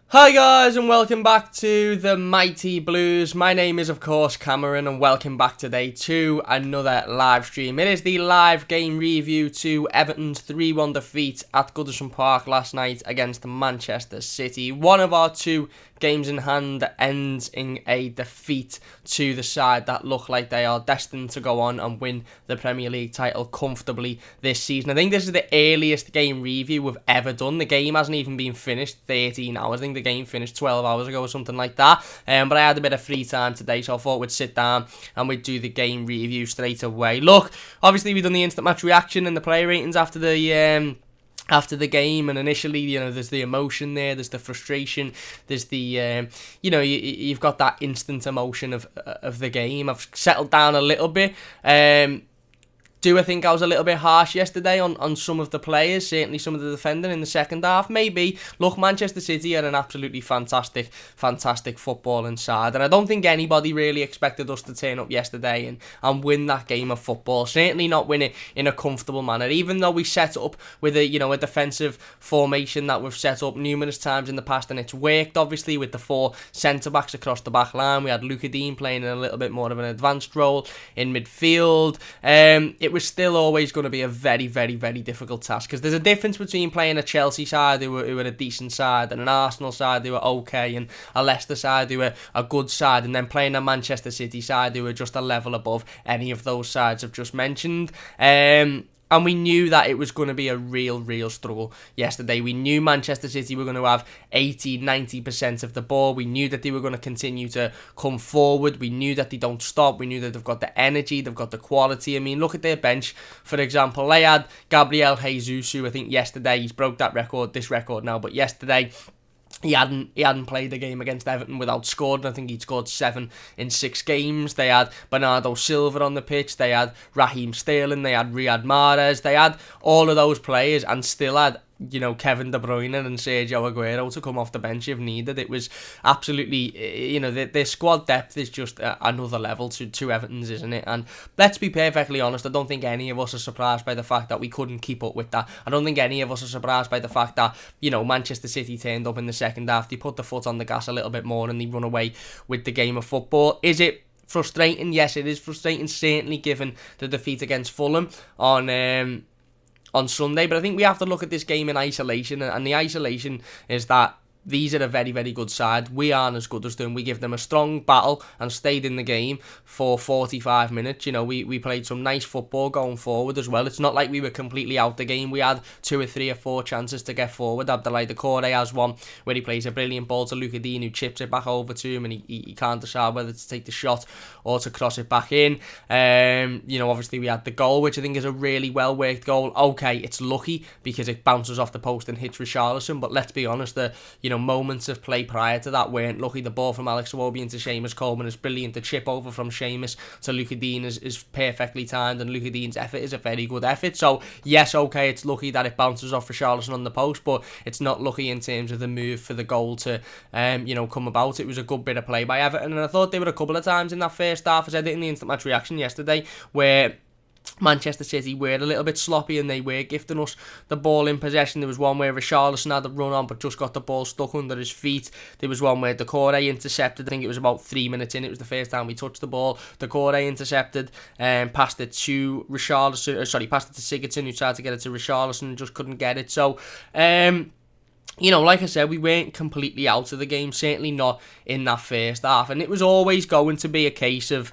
Hi guys and welcome back to the Mighty Blues. My name is of course Cameron and welcome back today to another live stream. It is the live game review to Everton's 3-1 defeat at Goodison Park last night against Manchester City. One of our two games in hand ends in a defeat to the side that look like they are destined to go on and win the Premier League title comfortably this season. I think this is the earliest game review we've ever done. The game hasn't even been finished 13 hours. I think the game finished 12 hours ago or something like that. But I had a bit of free time today, so I thought we'd sit down and we'd do the game review straight away. Look, obviously we've done the instant match reaction and the player ratings after the game, and initially, there's the emotion there, there's the frustration, there's the, you've got that instant emotion of the game. I've settled down a little bit. Do I think I was a little bit harsh yesterday on some of the players, certainly some of the defending in the second half? Maybe. Look, Manchester City are an absolutely fantastic footballing side, and I don't think anybody really expected us to turn up yesterday and win that game of football. Certainly not win it in a comfortable manner, even though we set up with a defensive formation that we've set up numerous times in the past, and it's worked, obviously, with the four centre-backs across the back line. We had Luca Dean playing in a little bit more of an advanced role in midfield. It was still always going to be a very, very, very difficult task, because there's a difference between playing a Chelsea side who were a decent side, and an Arsenal side who were okay, and a Leicester side who were a good side, and then playing a Manchester City side who were just a level above any of those sides I've just mentioned. And we knew that it was going to be a real struggle yesterday. We knew Manchester City were going to have 80-90% of the ball. We knew that they were going to continue to come forward. We knew that they don't stop. We knew that they've got the energy, they've got the quality. I mean, look at their bench, for example. They had Gabriel Jesus, who I think yesterday, he's broke this record now, but yesterday he hadn't played a game against Everton without scoring. I think he'd scored 7 in 6 games. They had Bernardo Silva on the pitch. They had Raheem Sterling. They had Riyad Mahrez. They had all of those players and still had Kevin De Bruyne and Sergio Aguero to come off the bench if needed. It was absolutely, their squad depth is just another level to Everton's, isn't it? And let's be perfectly honest, I don't think any of us are surprised by the fact that we couldn't keep up with that. I don't think any of us are surprised by the fact that, Manchester City turned up in the second half. They put the foot on the gas a little bit more and they run away with the game of football. Is it frustrating? Yes, it is frustrating, certainly given the defeat against Fulham on Sunday, but I think we have to look at this game in isolation, and the isolation is that these are a very, very good side. We aren't as good as them. We give them a strong battle and stayed in the game for 45 minutes. We played some nice football going forward as well. It's not like we were completely out the game. We had 2 or 3 or 4 chances to get forward. Abdoulaye Doucouré has one where he plays a brilliant ball to Luca Dean, who chips it back over to him, and he can't decide whether to take the shot or to cross it back in. Obviously we had the goal, which I think is a really well-worked goal. Okay, it's lucky because it bounces off the post and hits Richarlison, but let's be honest, moments of play prior to that weren't lucky. The ball from Alex Iwobi into Seamus Coleman is brilliant. The chip over from Seamus to Luca Dean is perfectly timed, and Luca Dean's effort is a very good effort. So yes, okay, it's lucky that it bounces off Richarlison on the post, but it's not lucky in terms of the move for the goal to come about. It was a good bit of play by Everton, and I thought there were a couple of times in that first half, I said it in the instant match reaction yesterday, where Manchester City were a little bit sloppy and they were gifting us the ball in possession. There was one where Richarlison had a run on but just got the ball stuck under his feet. There was one where Doucouré intercepted. I think it was about 3 minutes in. It was the first time we touched the ball. Doucouré intercepted and passed it to Richarlison. Passed it to Sigurdsson, who tried to get it to Richarlison and just couldn't get it. So, like I said, we weren't completely out of the game. Certainly not in that first half. And it was always going to be a case of,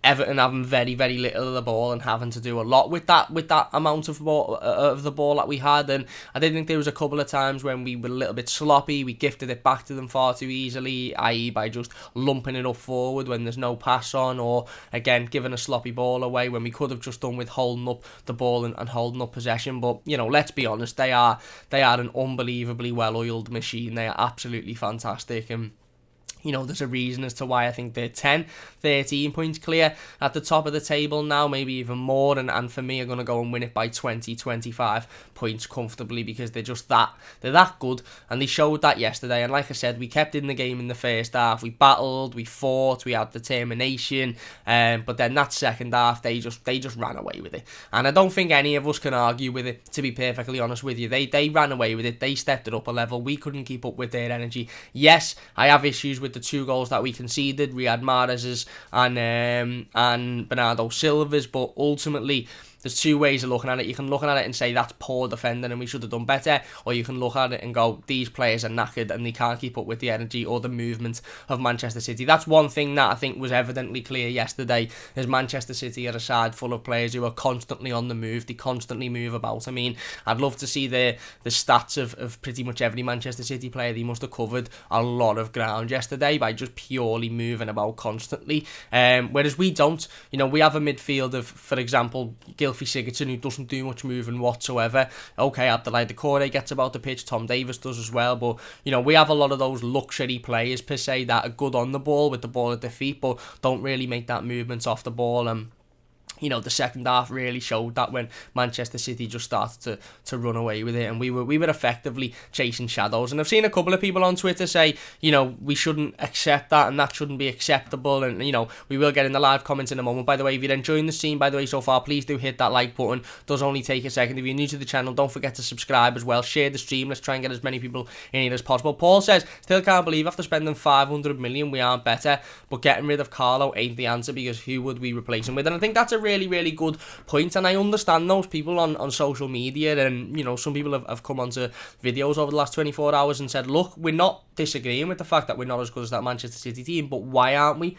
Everton having very, very little of the ball and having to do a lot with that amount of the ball that we had. And I did think there was a couple of times when we were a little bit sloppy. We gifted it back to them far too easily, i.e. by just lumping it up forward when there's no pass on, or again giving a sloppy ball away when we could have just done with holding up the ball and holding up possession. But let's be honest, they are an unbelievably well-oiled machine. They are absolutely fantastic, and There's a reason as to why I think they're 10, 13 points clear at the top of the table now, maybe even more. And for me, I'm going to go and win it by 20, 25 points comfortably, because they're that good. And they showed that yesterday. And like I said, we kept in the game in the first half. We battled, we fought, we had determination. But then that second half, they just ran away with it. And I don't think any of us can argue with it, to be perfectly honest with you. They ran away with it. They stepped it up a level. We couldn't keep up with their energy. Yes, I have issues with the 2 goals that we conceded, Riyad Mahrez's and Bernardo Silva's, but ultimately there's 2 ways of looking at it. You can look at it and say that's poor defending and we should have done better, or you can look at it and go, these players are knackered and they can't keep up with the energy or the movement of Manchester City. That's one thing that I think was evidently clear yesterday, is Manchester City are a side full of players who are constantly on the move. They constantly move about. I mean, I'd love to see the stats of pretty much every Manchester City player. They must have covered a lot of ground yesterday by just purely moving about constantly, whereas we don't. We have a midfield of, for example, Gylfi Sigurdsson, who doesn't do much moving whatsoever. Okay, Abdoulaye Doucouré gets about the pitch, Tom Davies does as well, but we have a lot of those luxury players per se that are good on the ball with the ball at their feet, but don't really make that movement off the ball. The second half really showed that when Manchester City just started to run away with it, and we were effectively chasing shadows. And I've seen a couple of people on Twitter say, we shouldn't accept that and that shouldn't be acceptable. And, we will get in the live comments in a moment. By the way, if you're enjoying the stream, by the way, so far, please do hit that like button. It does only take a second. If you're new to the channel, don't forget to subscribe as well. Share the stream. Let's try and get as many people in here as possible. Paul says, still can't believe after spending 500 million, we aren't better. But getting rid of Carlo ain't the answer, because who would we replace him with? And I think that's a really good point, and I understand those people on social media, and some people have come onto videos over the last 24 hours and said, look, we're not disagreeing with the fact that we're not as good as that Manchester City team, but why aren't we?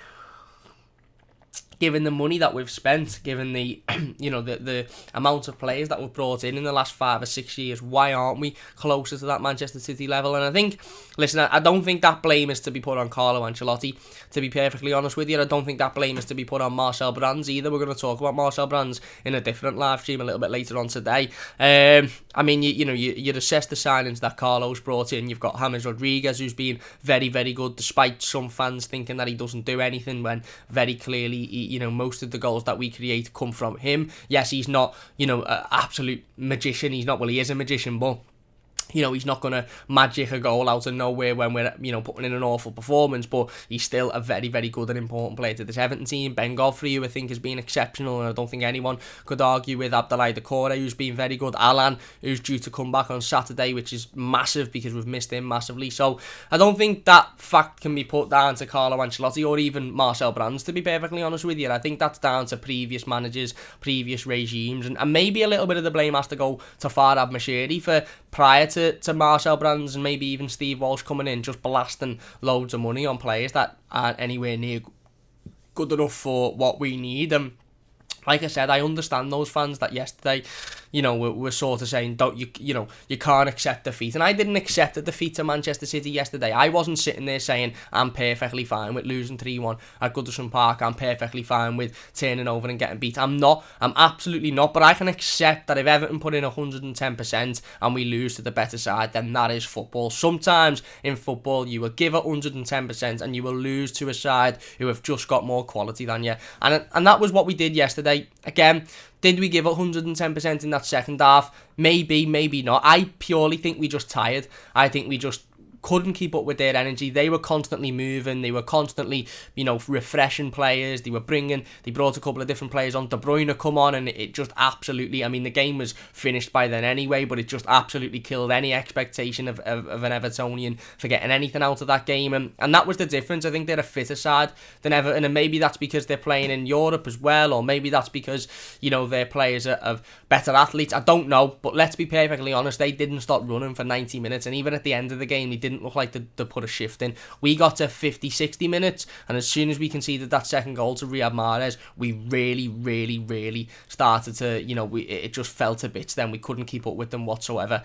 Given the money that we've spent, given the the amount of players that we've brought in the last 5 or 6 years, why aren't we closer to that Manchester City level? And I think, listen, I don't think that blame is to be put on Carlo Ancelotti, to be perfectly honest with you. I don't think that blame is to be put on Marcel Brands either. We're going to talk about Marcel Brands in a different live stream a little bit later on today. I mean, you assess the signings that Carlo's brought in. You've got James Rodriguez, who's been very, very good, despite some fans thinking that he doesn't do anything, when very clearly most of the goals that we create come from him. Yes, he's not, an absolute magician. He is a magician, but he's not going to magic a goal out of nowhere when we're, putting in an awful performance, but he's still a very, very good and important player to this Everton team. Ben Godfrey, who I think has been exceptional, and I don't think anyone could argue with. Abdoulaye Doucouré, who's been very good. Alan, who's due to come back on Saturday, which is massive because we've missed him massively. So I don't think that fact can be put down to Carlo Ancelotti or even Marcel Brands, to be perfectly honest with you. And I think that's down to previous managers, previous regimes, and maybe a little bit of the blame has to go to Farhad Moshiri for, prior to Marcel Brands and maybe even Steve Walsh coming in, just blasting loads of money on players that aren't anywhere near good enough for what we need. And like I said, I understand those fans that yesterday, we're sort of saying, you can't accept defeat. And I didn't accept the defeat to Manchester City yesterday. I wasn't sitting there saying, I'm perfectly fine with losing 3-1 at Goodison Park. I'm perfectly fine with turning over and getting beat. I'm not. I'm absolutely not. But I can accept that if Everton put in 110% and we lose to the better side, then that is football. Sometimes in football, you will give 110% and you will lose to a side who have just got more quality than you. And that was what we did yesterday. Again, did we give 110% in that second half? Maybe, maybe not. I purely think we just tired. I think we just couldn't keep up with their energy. They were constantly moving. They were constantly, refreshing players. They brought a couple of different players on. De Bruyne come on, and it just absolutely, the game was finished by then anyway, but it just absolutely killed any expectation of an Evertonian for getting anything out of that game. And that was the difference. I think they're a fitter side than Everton, and maybe that's because they're playing in Europe as well, or maybe that's because, their players are better athletes. I don't know, but let's be perfectly honest, they didn't stop running for 90 minutes, and even at the end of the game, they didn't look like they put a shift in. We got to 50, 60 minutes, and as soon as we conceded that second goal to Riyad Mahrez, we really, really, really started to, it just fell to bits then. We couldn't keep up with them whatsoever.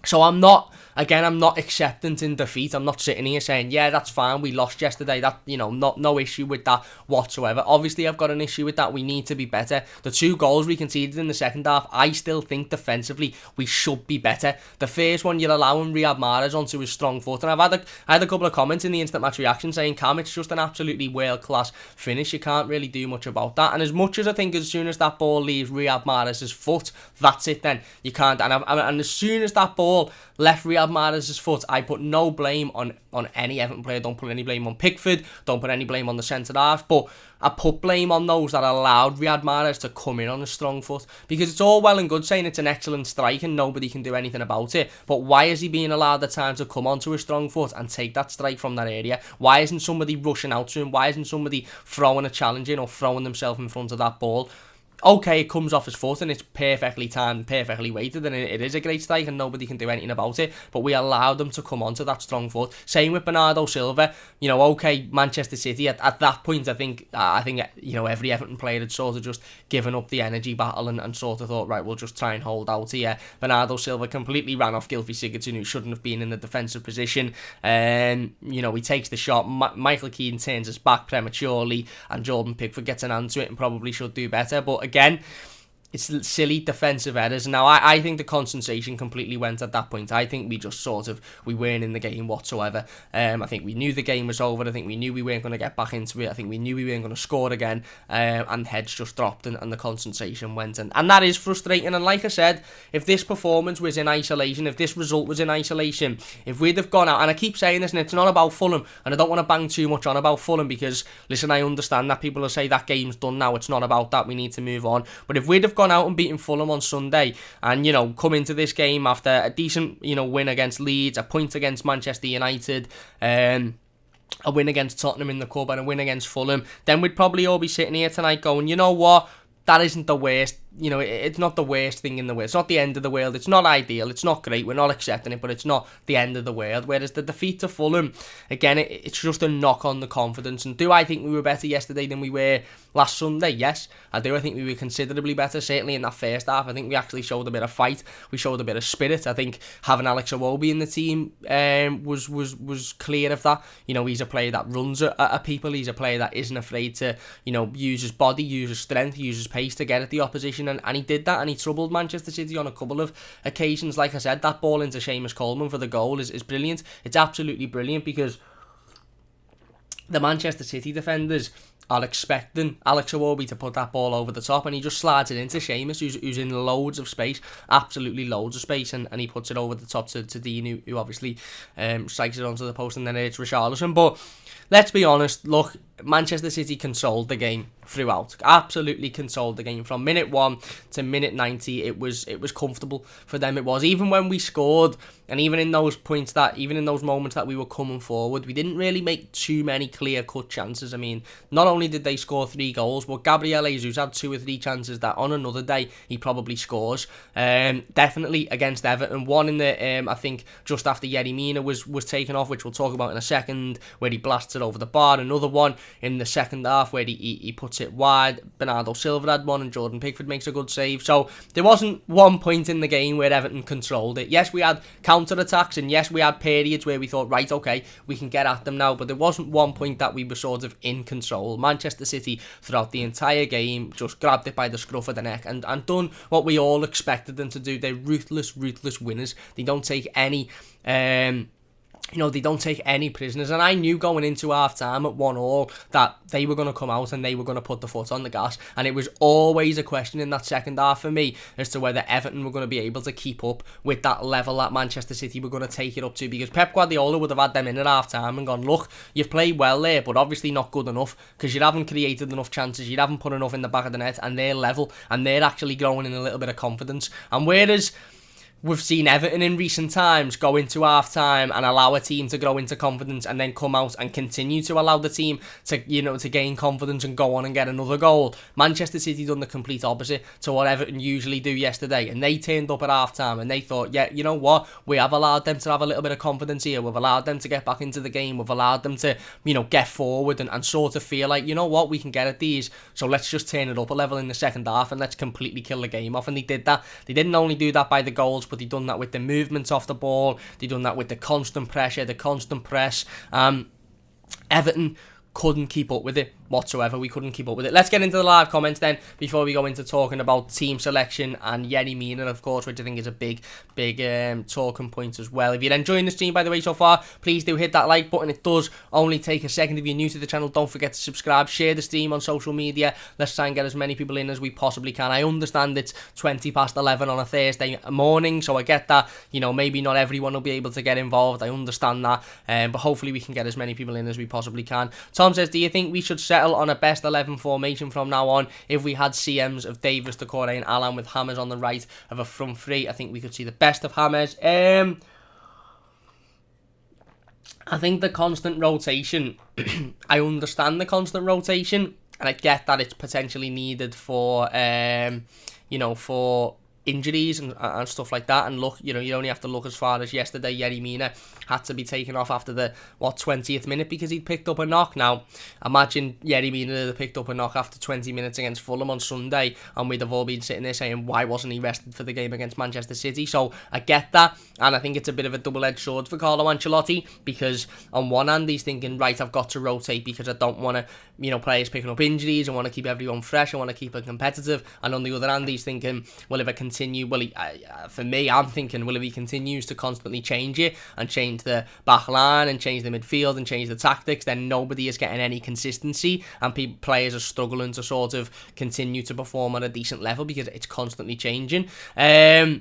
So I'm not acceptant in defeat. I'm not sitting here saying, yeah, that's fine, we lost yesterday, that, no issue with that whatsoever. Obviously, I've got an issue with that. We need to be better. The 2 goals we conceded in the second half, I still think defensively we should be better. The first one, you're allowing Riyad Mahrez onto his strong foot, and I had a couple of comments in the instant match reaction saying, Cam, it's just an absolutely world-class finish. You can't really do much about that. And as much as I think as soon as that ball leaves Riyad Mahrez's foot, that's it then. You can't. And as soon as that ball left Riyad Mahrez's foot, I put no blame on any Everton player. Don't put any blame on Pickford. Don't put any blame on the centre-half. But I put blame on those that allowed Riyad Mahrez to come in on a strong foot. Because it's all well and good saying it's an excellent strike and nobody can do anything about it. But why is he being allowed the time to come onto a strong foot and take that strike from that area? Why isn't somebody rushing out to him? Why isn't somebody throwing a challenge in or throwing themselves in front of that ball? Okay, it comes off his foot and it's perfectly timed, perfectly weighted, and it is a great strike and nobody can do anything about it, but we allowed them to come onto that strong foot. Same with Bernardo Silva. Okay, Manchester City, at that point, I think every Everton player had sort of just given up the energy battle and sort of thought, right, we'll just try and hold out here. Bernardo Silva completely ran off Gylfi Sigurdsson, who shouldn't have been in the defensive position. He takes the shot, Michael Keane turns his back prematurely, and Jordan Pickford gets an hand to it and probably should do better, but again, it's silly defensive errors. Now, I think the concentration completely went at that point. I think we just we weren't in the game whatsoever. I think we knew the game was over. I think we knew we weren't going to get back into it. I think we knew we weren't going to score again. And heads just dropped and the concentration went. And that is frustrating. And like I said, if this performance was in isolation, if this result was in isolation, if we'd have gone out, and I keep saying this, and it's not about Fulham, and I don't want to bang too much on about Fulham because, listen, I understand that people will say that game's done now. It's not about that. We need to move on. But if we'd have gone out and beaten Fulham on Sunday and come into this game after a decent win against Leeds, a point against Manchester United, a win against Tottenham in the cup and a win against Fulham, then we'd probably all be sitting here tonight going, you know what, that isn't the worst. It's not the worst thing in the world. It's not the end of the world. It's not ideal. It's not great. We're not accepting it, but it's not the end of the world. Whereas the defeat to Fulham, again, it's just a knock on the confidence. And do I think we were better yesterday than we were last Sunday? Yes, I do. I think we were considerably better, certainly in that first half. I think we actually showed a bit of fight. We showed a bit of spirit. I think having Alex Iwobi in the team was clear of that. He's a player that runs at people. He's a player that isn't afraid to, use his body, use his strength, use his pace to get at the opposition. And he did that, and he troubled Manchester City on a couple of occasions. Like I said, that ball into Seamus Coleman for the goal is brilliant. It's absolutely brilliant because the Manchester City defenders are expecting Alex Iwobi to put that ball over the top, and he just slides it into Seamus, who's in loads of space, absolutely loads of space, and he puts it over the top to Dean, who obviously strikes it onto the post, and then it's Richarlison. But let's be honest, look, Manchester City controlled the game throughout, absolutely controlled the game from minute 1 to minute 90. It was comfortable for them. It was, even when we scored, and even in those moments that we were coming forward, we didn't really make too many clear cut chances. I mean, not only did they score 3 goals, but Gabriel Jesus had 2 or 3 chances that on another day he probably scores. Definitely against Everton, one in the I think just after Yerry Mina was taken off, which we'll talk about in a second, where he blasts it over the bar. Another one in the second half where he puts it wide. Bernardo Silva had one and Jordan Pickford makes a good save. So there wasn't one point in the game where Everton controlled it. Yes, we had counter-attacks, and yes, we had periods where we thought, right, okay, we can get at them now, but there wasn't one point that we were sort of in control. Manchester City throughout the entire game just grabbed it by the scruff of the neck and done what we all expected them to do. They're ruthless winners. They don't take any they don't take any prisoners, and I knew going into half-time at 1-1 that they were going to come out and they were going to put the foot on the gas, and it was always a question in that second half for me as to whether Everton were going to be able to keep up with that level that Manchester City were going to take it up to, because Pep Guardiola would have had them in at half-time and gone, look, you've played well there, but obviously not good enough, because you haven't created enough chances, you haven't put enough in the back of the net, and they're level, and they're actually growing in a little bit of confidence. And whereas we've seen Everton in recent times go into half-time and allow a team to grow into confidence and then come out and continue to allow the team to gain confidence and go on and get another goal, Manchester City done the complete opposite to what Everton usually do yesterday, and they turned up at half-time and they thought, yeah, you know what, we have allowed them to have a little bit of confidence here, we've allowed them to get back into the game, we've allowed them to get forward and sort of feel like, you know what, we can get at these, so let's just turn it up a level in the second half and let's completely kill the game off. And they did that. They didn't only do that by the goals, but but they done that with the movements off the ball. They done that with the constant pressure, the constant press. Everton couldn't keep up with it whatsoever. We couldn't keep up with it. Let's get into the live comments then before we go into talking about team selection and Yerry Mina, of course, which I think is a big talking point as well. If you're enjoying the stream, by the way, so far, please do hit that like button. It does only take a second. If you're new to the channel, don't forget to subscribe. Share the stream on social media. Let's try and get as many people in as we possibly can. I understand it's 20 past 11 on a Thursday morning, so I get that. You know, maybe not everyone will be able to get involved. I understand that, but hopefully we can get as many people in as we possibly can. Tom says, do you think we should settle on a best 11 formation from now on? If we had CMs of Davis, Decore and Alan with Hammers on the right of a front three, I think we could see the best of Hammers. I think the constant rotation, I understand the constant rotation, and I get that it's potentially needed for, you know, for injuries and stuff like that. And look, you know, you only have to look as far as yesterday. Yerry Mina had to be taken off after the 20th minute because he'd picked up a knock. Now imagine Yerry Mina had picked up a knock after 20 minutes against Fulham on Sunday, and we'd have all been sitting there saying, why wasn't he rested for the game against Manchester City? So I get that, and I think it's a bit of a double-edged sword for Carlo Ancelotti, because on one hand he's thinking, right, I've got to rotate because I don't want to, you know, players picking up injuries. I want to keep everyone fresh. I want to keep it competitive. And on the other hand, he's thinking, well, if I continue, for me, I'm thinking, well, if he continues to constantly change it and change the back line and change the midfield and change the tactics, then nobody is getting any consistency, and players are struggling to sort of continue to perform at a decent level because it's constantly changing. I'd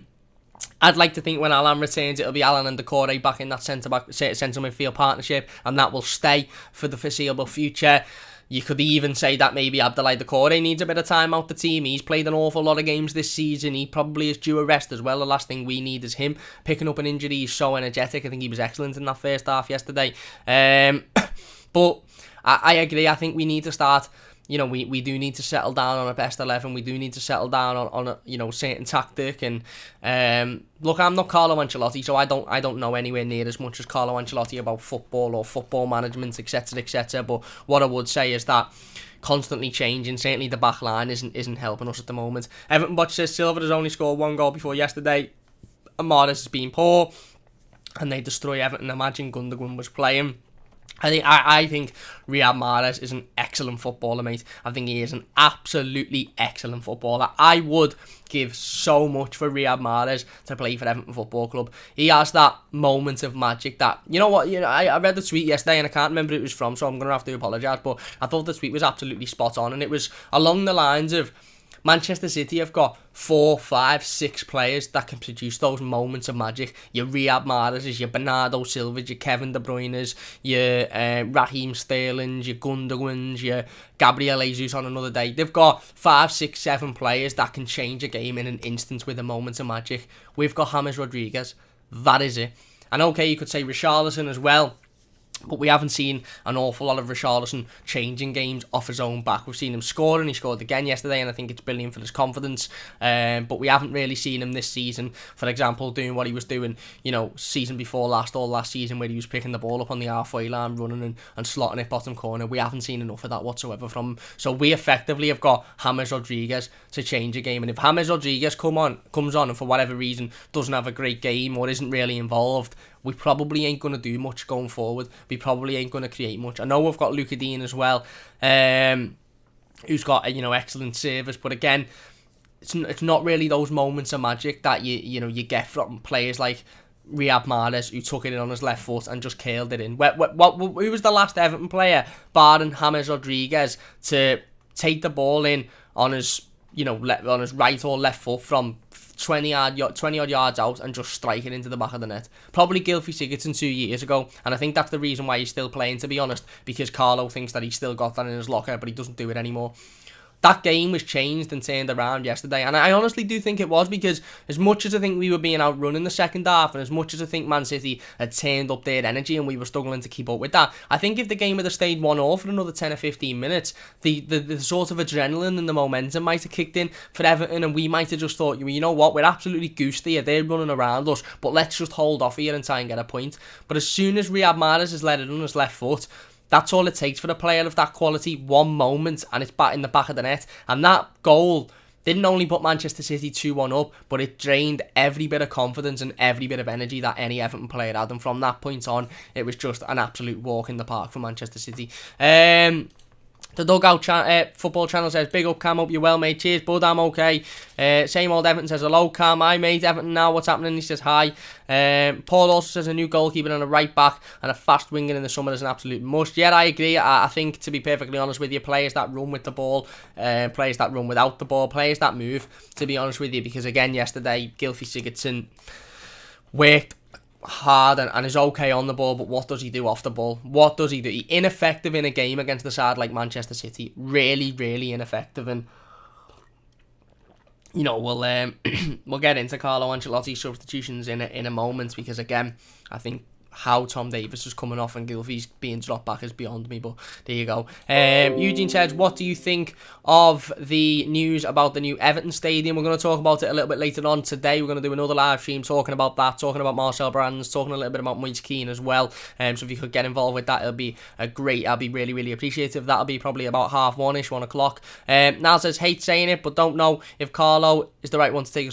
like to think when Alan returns, it'll be Alan and Decore back in that centre midfield partnership, and that will stay for the foreseeable future. You could even say that maybe Abdoulaye Decore needs a bit of time out the team. He's played an awful lot of games this season. He probably is due a rest as well. The last thing we need is him picking up an injury. He's so energetic. I think he was excellent in that first half yesterday. But I agree. I think we need to start, you know, we do need to settle down on a best 11. We do need to settle down on a, you know, certain tactic. And look, I'm not Carlo Ancelotti, so I don't know anywhere near as much as Carlo Ancelotti about football or football management, etc., etc. But what I would say is that constantly changing, certainly the back line isn't helping us at the moment. Everton Botch says Silva has only scored one goal before yesterday, and Mahrez has been poor, and they destroy Everton. Imagine Gundogan was playing. I think Riyad Mahrez is an excellent footballer, mate. I think he is an absolutely excellent footballer. I would give so much for Riyad Mahrez to play for Everton Football Club. He has that moment of magic that, you know what, I read the tweet yesterday and I can't remember who it was from, so I'm going to have to apologise, but I thought the tweet was absolutely spot on, and it was along the lines of, Manchester City have got 4, 5, 6 players that can produce those moments of magic. Your Riyad Mahrez, your Bernardo Silvas, your Kevin De Bruyne's, your Raheem Sterling's, your Gundogan's, your Gabriel Jesus on another day. They've got 5, 6, 7 players that can change a game in an instant with a moment of magic. We've got James Rodriguez. That is it. And okay, you could say Richarlison as well, but we haven't seen an awful lot of Richarlison changing games off his own back. We've seen him score, and he scored again yesterday, and I think it's brilliant for his confidence. But we haven't really seen him this season, for example, doing what he was doing, you know, season before last or last season, where he was picking the ball up on the halfway line, running and slotting it bottom corner. We haven't seen enough of that whatsoever from him. So we effectively have got James Rodriguez to change a game. And if James Rodriguez comes on and for whatever reason doesn't have a great game or isn't really involved, we probably ain't going to do much going forward. We probably ain't going to create much. I know we've got Luca Dean as well, who's got, you know, excellent service, but again, it's not really those moments of magic that you get from players like Riyad Mahrez, who took it in on his left foot and just curled it in. Who was the last Everton player, barring James Rodriguez, to take the ball in on his, you know, on his right or left foot from 20 odd yards out and just strike it into the back of the net? Probably Gylfi Sigurdsson 2 years ago, and I think that's the reason why he's still playing, to be honest, because Carlo thinks that he's still got that in his locker, but he doesn't do it anymore. That game was changed and turned around yesterday, and I honestly do think it was, because as much as I think we were being outrun in the second half, and as much as I think Man City had turned up their energy and we were struggling to keep up with that, I think if the game had stayed 1-1 for another 10 or 15 minutes, the sort of adrenaline and the momentum might have kicked in for Everton, and we might have just thought, you know what, we're absolutely goosed here, they're running around us, but let's just hold off here and try and get a point. But as soon as Riyad Mahrez has let it on his left foot, that's all it takes for a player of that quality. One moment and it's back in the back of the net. And that goal didn't only put Manchester City 2-1 up, but it drained every bit of confidence and every bit of energy that any Everton player had. And from that point on, it was just an absolute walk in the park for Manchester City. The Dugout football channel says, big up Cam, hope you're well, mate. Cheers, bud, I'm okay. Same old Everton says, hello Cam, hi mate, Everton now, what's happening? He says hi. Paul also says a new goalkeeper and a right back and a fast winger in the summer is an absolute must. Yeah, I agree. I think, to be perfectly honest with you, players that run with the ball, players that run without the ball, players that move, to be honest with you, because again, yesterday, Gylfi Sigurdsson worked hard and is okay on the ball, but what does he do off the ball? What does he do? He's ineffective in a game against a side like Manchester City. Really, really ineffective. And you know, we'll get into Carlo Ancelotti's substitutions in a moment, because again, I think how Tom Davies is coming off and Gylfi's being dropped back is beyond me, but there you go. Eugene says, what do you think of the news about the new Everton stadium? We're going to talk about it a little bit later on today. We're going to do another live stream talking about that, talking about Marcel Brands, talking a little bit about Moise Keane as well. So if you could get involved with that, it'll be I'll be really, really appreciative. That'll be probably about 1:30ish, 1 o'clock. Niall says, hate saying it, but don't know if Carlo is the right one to take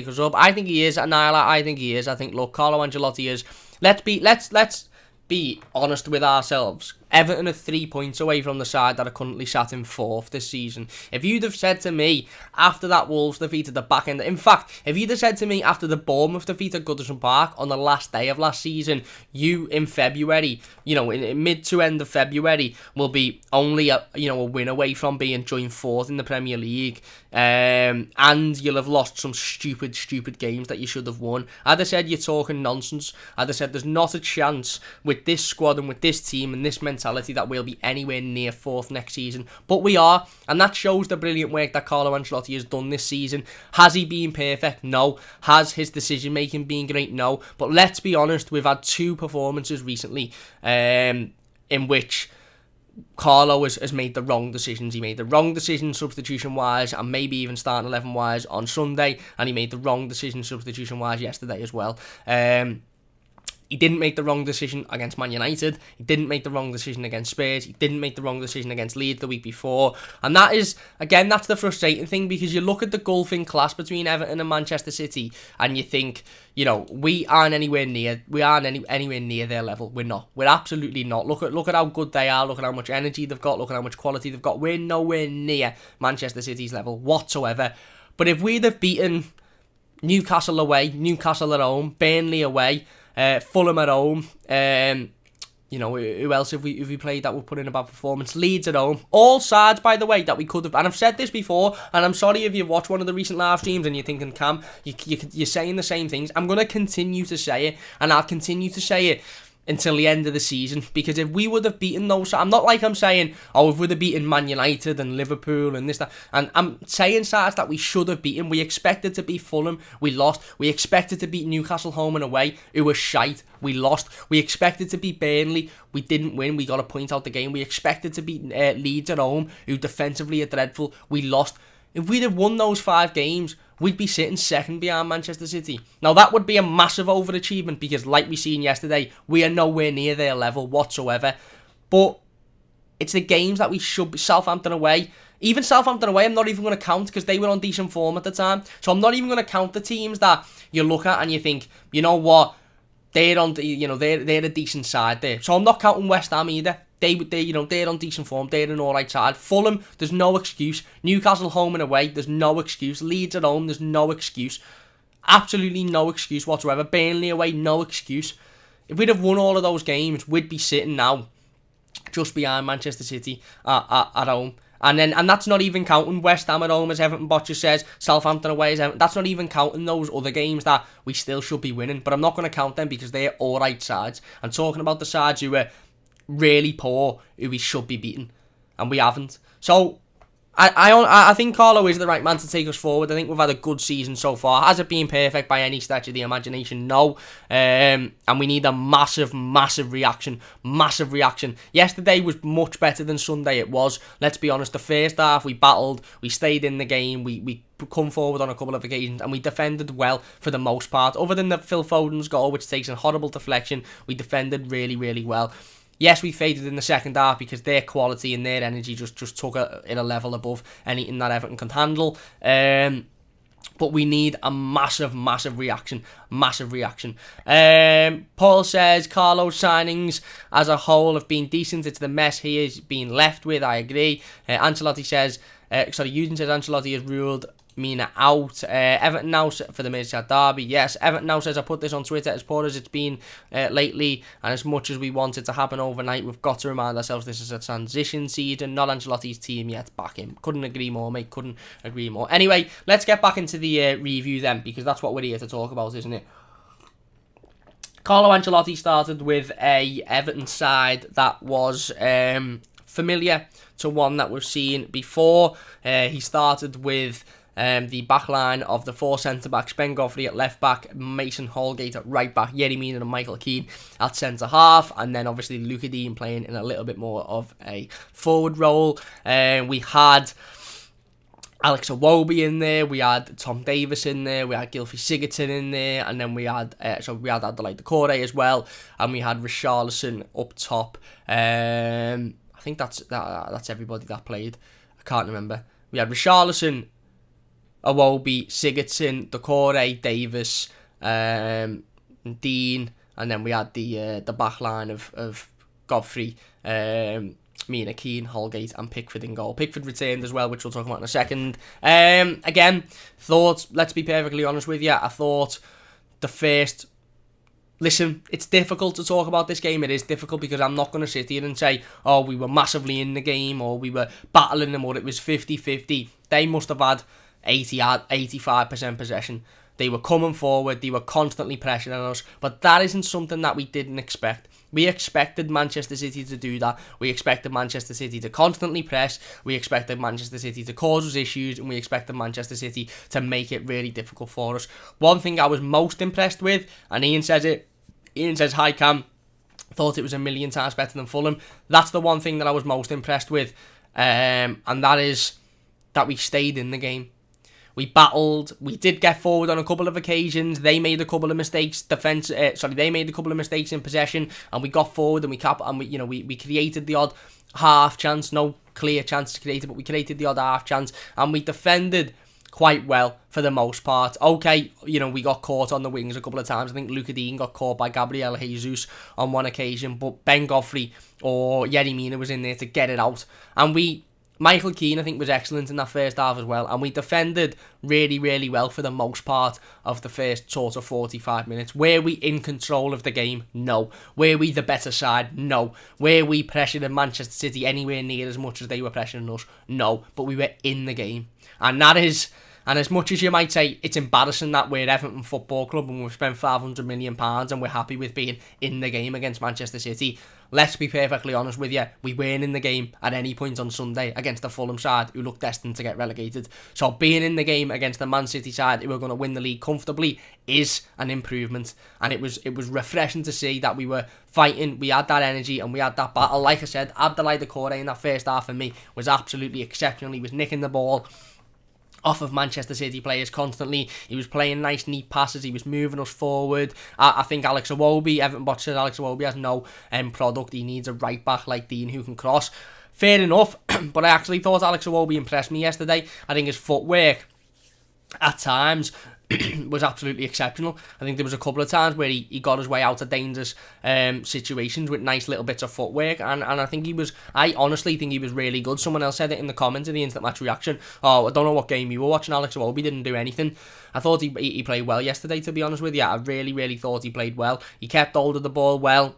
us up. I think he is, Niall. I think he is. I think, look, Carlo Ancelotti is. Let's be honest with ourselves. Everton are 3 points away from the side that are currently sat in 4th this season. If you'd have said to me after that Wolves defeat at the back end, in fact, if you'd have said to me after the Bournemouth defeat at Goodison Park on the last day of last season, you in February, in mid to end of February, will be only a win away from being joint 4th in the Premier League, and you'll have lost some stupid games that you should have won. I'd have said you're talking nonsense. I'd have said there's not a chance with this squad and with this team and this mentality that we'll be anywhere near 4th next season, but we are, and that shows the brilliant work that Carlo Ancelotti has done this season. Has he been perfect? No. Has his decision making been great? No. But let's be honest, we've had 2 performances recently in which Carlo has made the wrong decisions. He made the wrong decision substitution wise and maybe even starting 11 wise on Sunday, and he made the wrong decision substitution wise yesterday as well. He didn't make the wrong decision against Man United. He didn't make the wrong decision against Spurs. He didn't make the wrong decision against Leeds the week before. And that is, again, that's the frustrating thing, because you look at the gulfing class between Everton and Manchester City and you think, we aren't anywhere near their level. We're not. We're absolutely not. Look at how good they are. Look at how much energy they've got. Look at how much quality they've got. We're nowhere near Manchester City's level whatsoever. But if we'd have beaten Newcastle away, Newcastle at home, Burnley away, Fulham at home, who else have we played that would put in a bad performance? Leeds at home. All sides, by the way, that we could have, and I've said this before, and I'm sorry if you've watched one of the recent live streams and you're thinking, Cam, you're saying the same things. I'm going to continue to say it, and I'll continue to say it until the end of the season, because if we would have beaten those, I'm not like I'm saying, if we'd have beaten Man United and Liverpool and this, that, and I'm saying sides that we should have beaten. We expected to beat Fulham, we lost. We expected to beat Newcastle home and away, who was shite, we lost. We expected to beat Burnley, we didn't win, we got a point out the game. We expected to beat Leeds at home, who defensively are dreadful, we lost. If we'd have won those 5 games, we'd be sitting 2nd behind Manchester City. Now, that would be a massive overachievement, because like we seen yesterday, we are nowhere near their level whatsoever. But it's the games that we should be. Southampton away. Even Southampton away, I'm not even going to count, because they were on decent form at the time. So I'm not even going to count the teams that you look at and you think, you know what, they're on, they're a decent side there. So I'm not counting West Ham either. They're on decent form. They're an alright side. Fulham, there's no excuse. Newcastle home and away, there's no excuse. Leeds at home, there's no excuse. Absolutely no excuse whatsoever. Burnley away, no excuse. If we'd have won all of those games, we'd be sitting now just behind Manchester City at home. And that's not even counting West Ham at home, as Everton Botcher says, Southampton away as Everton. That's not even counting those other games that we still should be winning. But I'm not going to count them, because they're alright sides. I'm talking about the sides who are really poor, who we should be beating, and we haven't. So I think Carlo is the right man to take us forward. I think we've had a good season so far. Has it been perfect by any stretch of the imagination? No. And we need a massive reaction. Yesterday was much better than Sunday. It was. Let's be honest. The first half we battled, we stayed in the game, we come forward on a couple of occasions, and we defended well for the most part. Other than the Phil Foden's goal, which takes a horrible deflection, we defended really, really well. Yes, we faded in the second half because their quality and their energy just took it a level above anything that Everton can handle. But we need a massive reaction. Paul says, Carlo's signings as a whole have been decent. It's the mess he is being left with. I agree. Ancelotti says, Eugene says Ancelotti has ruled Mina out. Everton now for the Merseyside derby. Yes, Everton now says, I put this on Twitter, as poor as it's been lately, and as much as we want it to happen overnight, we've got to remind ourselves this is a transition season, not Ancelotti's team yet. Back him. Couldn't agree more, mate. Couldn't agree more. Anyway, let's get back into the review then, because that's what we're here to talk about, isn't it? Carlo Ancelotti started with a Everton side that was familiar to one that we've seen before. He started with the back line of the 4 centre-backs, Ben Godfrey at left-back, Mason Holgate at right-back, Yerry Mina and Michael Keane at centre-half, and then obviously Luca Dean playing in a little bit more of a forward role. We had Alex Iwobi in there, we had Tom Davis in there, we had Gylfi Sigurdsson in there, and then we had Adelaide Doucouré as well, and we had Richarlison up top. I think that's everybody that played. I can't remember. We had Richarlison, Iwobi, Sigurdsson, Doucouré, Davis, Dean, and then we had the back line of Godfrey, Mina, Keane, Holgate and Pickford in goal. Pickford returned as well, which we'll talk about in a second. Again, let's be perfectly honest with you, I thought the first... Listen, it's difficult to talk about this game. It is difficult because I'm not going to sit here and say, oh, we were massively in the game or we were battling them or it was 50-50. They must have had 85% possession. They were coming forward, they were constantly pressuring us, but that isn't something that we didn't expect. We expected Manchester City to do that. We expected Manchester City to constantly press. We expected Manchester City to cause us issues, and we expected Manchester City to make it really difficult for us. One thing I was most impressed with, and Ian says, hi Cam, thought it was a million times better than Fulham. That's the one thing that I was most impressed with, and that is that we stayed in the game. We battled. We did get forward on a couple of occasions. They made a couple of mistakes. They made a couple of mistakes in possession, and we got forward and we created the odd half chance. No clear chance to create it, but we created the odd half chance, and we defended quite well for the most part. Okay, we got caught on the wings a couple of times. I think Luca Dean got caught by Gabriel Jesus on one occasion, but Ben Godfrey or Yerry Mina was in there to get it out, and Michael Keane, I think, was excellent in that first half as well, and we defended really, really well for the most part of the first sort of 45 minutes. Were we in control of the game? No. Were we the better side? No. Were we pressuring Manchester City anywhere near as much as they were pressuring us? No. But we were in the game. And as much as you might say, it's embarrassing that we're Everton Football Club and we've spent £500 million and we're happy with being in the game against Manchester City. Let's be perfectly honest with you, we weren't in the game at any point on Sunday against the Fulham side who looked destined to get relegated. So being in the game against the Man City side who were going to win the league comfortably is an improvement. And it was refreshing to see that we were fighting, we had that energy and we had that battle. Like I said, Abdoulaye Doucouré in that first half for me was absolutely exceptional. He was nicking the ball off of Manchester City players constantly. He was playing nice, neat passes. He was moving us forward. I think Alex Iwobi, Everton Bot says Alex Iwobi has no end product. He needs a right back like Dean who can cross. Fair enough, but I actually thought Alex Iwobi impressed me yesterday. I think his footwork at times was absolutely exceptional. I think there was a couple of times where he got his way out of dangerous situations with nice little bits of footwork, and I honestly think he was really good. Someone else said it in the comments in the instant match reaction. Oh, I don't know what game you were watching. Alex Iwobi didn't do anything. I thought he played well yesterday, to be honest with you. I really, really thought he played well. He kept hold of the ball well.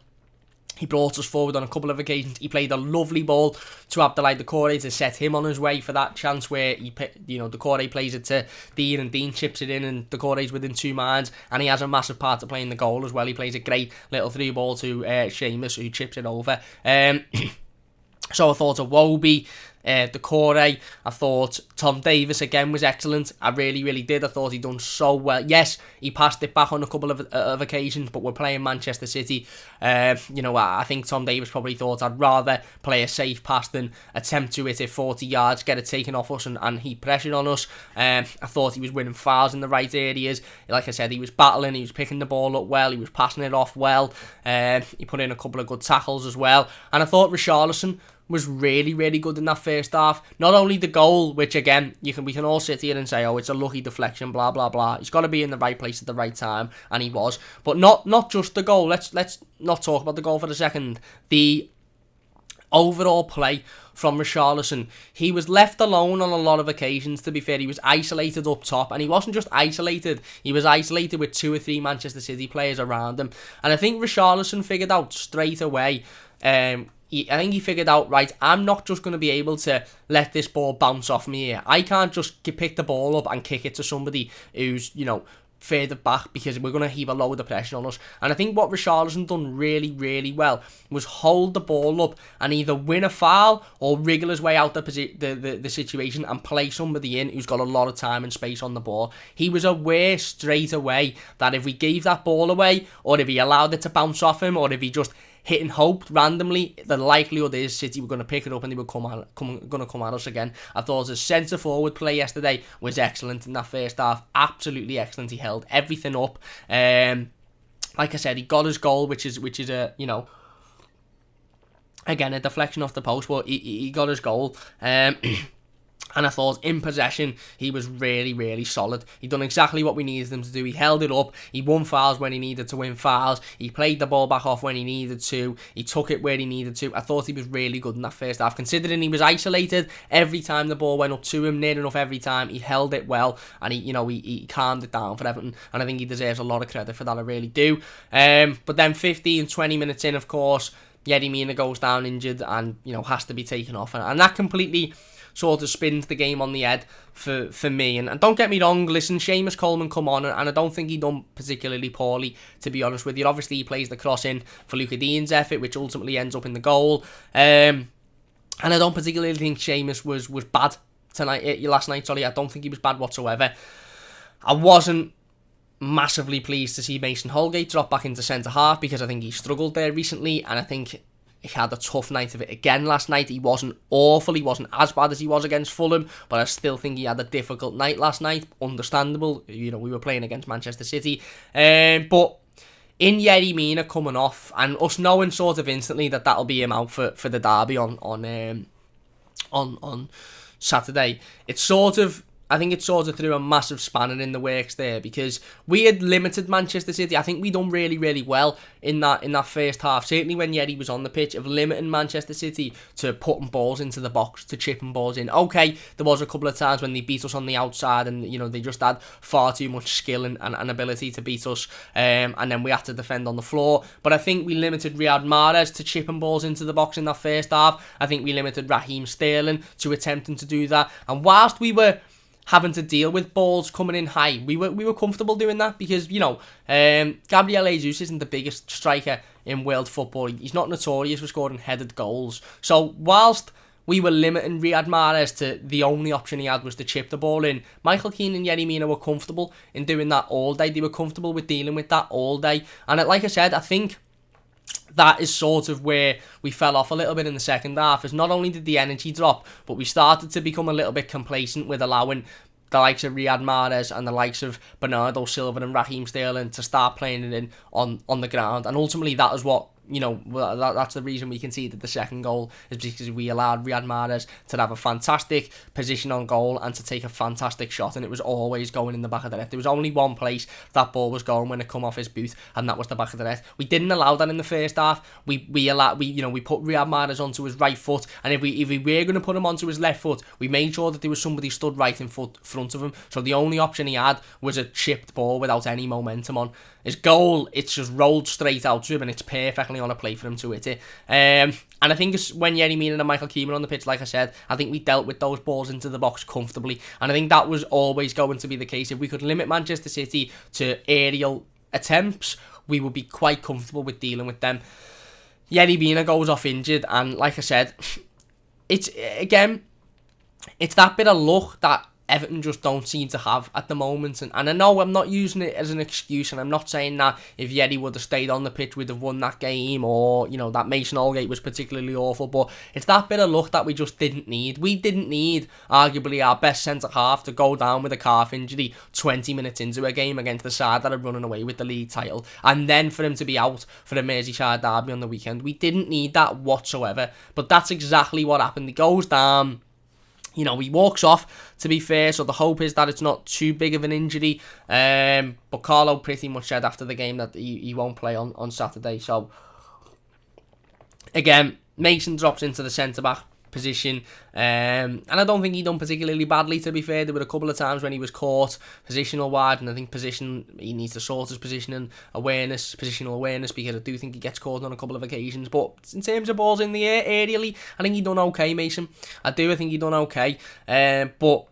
He brought us forward on a couple of occasions. He played a lovely ball to Abdoulaye Doucouré to set him on his way for that chance where Doucouré plays it to Dean and Dean chips it in and Doucouré's within two minds and he has a massive part to play in the goal as well. He plays a great little through ball to Seamus who chips it over. So I thought Iwobi Decore. I thought Tom Davies again was excellent. I really did. I thought he'd done so well. Yes, he passed it back on a couple of occasions, but we're playing Manchester City. I think Tom Davies probably thought I'd rather play a safe pass than attempt to hit it 40 yards, get it taken off us and heap pressure on us. I thought he was winning fouls in the right areas. Like I said, he was battling, he was picking the ball up well, he was passing it off well. He put in a couple of good tackles as well. And I thought Richarlison was really good in that first half. Not only the goal, which again we can all sit here and say, oh, it's a lucky deflection, blah blah blah. He's got to be in the right place at the right time, and he was. But not just the goal. Let's not talk about the goal for a second. The overall play from Richarlison, he was left alone on a lot of occasions. To be fair, he was isolated up top, and he wasn't just isolated. He was isolated with 2 or 3 Manchester City players around him, and I think Richarlison figured out straight away. I think he figured out, right, I'm not just going to be able to let this ball bounce off me here. I can't just pick the ball up and kick it to somebody who's, further back, because we're going to heap a load of pressure on us. And I think what Richarlison done really well was hold the ball up and either win a foul or wriggle his way out the situation and play somebody in who's got a lot of time and space on the ball. He was aware straight away that if we gave that ball away, or if he allowed it to bounce off him, or if he just hit and hoped randomly, the likelihood is City were going to pick it up and they were going to come at us again. I thought his centre forward play yesterday was excellent in that first half, absolutely excellent. He held everything up. Like I said, he got his goal, which is a again a deflection off the post, but he got his goal. And I thought in possession, he was really solid. He done exactly what we needed him to do. He held it up. He won fouls when he needed to win fouls. He played the ball back off when he needed to. He took it where he needed to. I thought he was really good in that first half. Considering he was isolated every time the ball went up to him, near enough every time, he held it well. And he calmed it down for Everton. And I think he deserves a lot of credit for that. I really do. But then 15, 20 minutes in, of course, Yerry Mina goes down injured and, has to be taken off. And that completely sort of spins the game on the head for me. And don't get me wrong, listen, Seamus Coleman come on, and I don't think he done particularly poorly, to be honest with you. Obviously, he plays the cross in for Luca Dean's effort, which ultimately ends up in the goal. And I don't particularly think Seamus was bad last night. I don't think he was bad whatsoever. I wasn't massively pleased to see Mason Holgate drop back into centre half, because I think he struggled there recently, and I think he had a tough night of it again last night. He wasn't awful, he wasn't as bad as he was against Fulham, but I still think he had a difficult night last night. Understandable, we were playing against Manchester City. But in Yerry Mina coming off, and us knowing sort of instantly that that'll be him out for the derby on Saturday, I think it sort of threw a massive spanner in the works there, because we had limited Manchester City. I think we done really well in that first half, certainly when Yerry was on the pitch, of limiting Manchester City to putting balls into the box, to chipping balls in. Okay, there was a couple of times when they beat us on the outside, and they just had far too much skill and ability to beat us, and then we had to defend on the floor. But I think we limited Riyad Mahrez to chipping balls into the box in that first half. I think we limited Raheem Sterling to attempting to do that, and whilst we were having to deal with balls coming in high, we were comfortable doing that, because Gabriel Jesus isn't the biggest striker in world football. He's not notorious for scoring headed goals. So whilst we were limiting Riyad Mahrez to the only option he had was to chip the ball in, Michael Keane and Yerry Mina were comfortable in doing that all day. They were comfortable with dealing with that all day. And like I said, I think that is sort of where we fell off a little bit in the second half, as not only did the energy drop, but we started to become a little bit complacent with allowing the likes of Riyad Mahrez and the likes of Bernardo Silva and Raheem Sterling to start playing it in on the ground. And ultimately that is what, that's the reason we conceded the second goal, is because we allowed Riyad Mahrez to have a fantastic position on goal and to take a fantastic shot, and it was always going in the back of the net. There was only one place that ball was going when it come off his boot, and that was the back of the net. We didn't allow that in the first half. We put Riyad Mahrez onto his right foot, and if we were going to put him onto his left foot, we made sure that there was somebody stood right in front of him. So the only option he had was a chipped ball without any momentum on. His goal, it's just rolled straight out to him, and it's perfectly on a play for him to hit it. And I think it's when Yerry Mina and Michael Keane on the pitch, like I said, I think we dealt with those balls into the box comfortably. And I think that was always going to be the case. If we could limit Manchester City to aerial attempts, we would be quite comfortable with dealing with them. Yerry Mina goes off injured, and like I said, it's, again, It's that bit of luck that Everton just don't seem to have at the moment. And I know I'm not using it as an excuse, and I'm not saying that if Yeri would have stayed on the pitch, we'd have won that game, or, you know, that Mason Holgate was particularly awful, but it's that bit of luck that we just didn't need. We didn't need, arguably, our best centre-half to go down with a calf injury 20 minutes into a game against the side that are running away with the league title, and then for him to be out for the Merseyside derby on the weekend. We didn't need that whatsoever, but that's exactly what happened. He goes down. You know, he walks off, to be fair, so the hope is that it's not too big of an injury. But Carlo pretty much said after the game that he won't play on Saturday. So, again, Mason drops into the centre-back position. And I don't think he done particularly badly, to be fair. There were a couple of times when he was caught positional wide, and I think he needs to sort his positional awareness, because I do think he gets caught on a couple of occasions. But in terms of balls in the air, aerially, I think he done okay, Mason. I think he done okay. But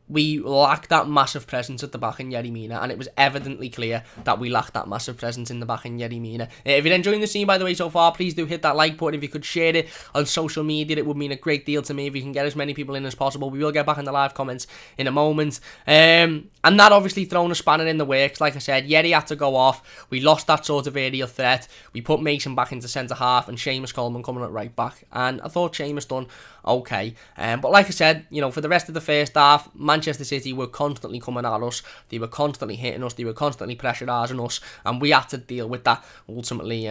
we lacked that massive presence at the back in Yerry Mina, and it was evidently clear that we lacked that massive presence in the back in Yerry Mina. If you're enjoying the scene, by the way, so far, please do hit that like button. If you could share it on social media, it would mean a great deal to me if you can get as many people in as possible. We will get back in the live comments in a moment. And that obviously thrown a spanner in the works. Like I said, Yerry had to go off. We lost that sort of aerial threat. We put Mason back into centre-half and Seamus Coleman coming at right back. And I thought Seamus done okay. But like I said, you know, for the rest of the first half, Manchester City were constantly coming at us. They were constantly hitting us. They were constantly pressurising us. And we had to deal with that ultimately.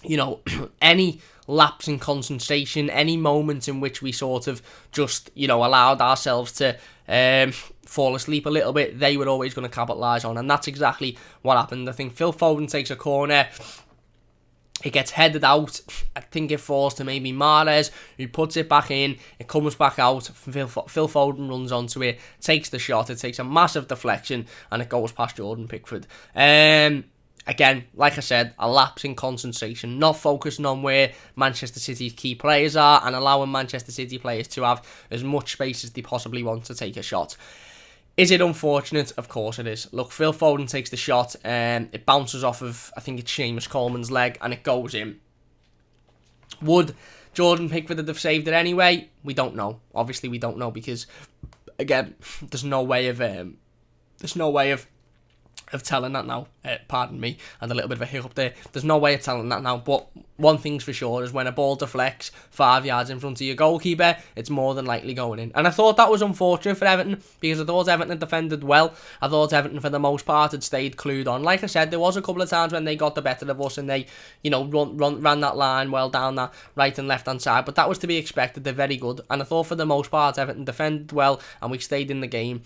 You know, any lapse in concentration, any moment in which we sort of just, you know, allowed ourselves to fall asleep a little bit, they were always going to capitalise on. And that's exactly what happened. I think Phil Foden takes a corner. It gets headed out. I think it falls to maybe Mahrez, who puts it back in. It comes back out. Phil Foden runs onto it, takes the shot. It takes a massive deflection, and it goes past Jordan Pickford. Again, like I said, a lapse in concentration, not focusing on where Manchester City's key players are, and allowing Manchester City players to have as much space as they possibly want to take a shot. Is it unfortunate? Of course it is. Look, Phil Foden takes the shot, it bounces off of, I think it's Seamus Coleman's leg, and it goes in. Would Jordan Pickford have saved it anyway? We don't know. Obviously we don't know, because, again, there's no way of telling that now. Pardon me, and a little bit of a hiccup there. There's no way of telling that now, but one thing's for sure is when a ball deflects 5 yards in front of your goalkeeper, it's more than likely going in. And I thought that was unfortunate for Everton, because I thought Everton had defended well. I thought Everton, for the most part, had stayed clued on. Like I said, there was a couple of times when they got the better of us and they, you know, ran that line well down that right and left hand side, but that was to be expected. They're very good, and I thought for the most part Everton defended well and we stayed in the game.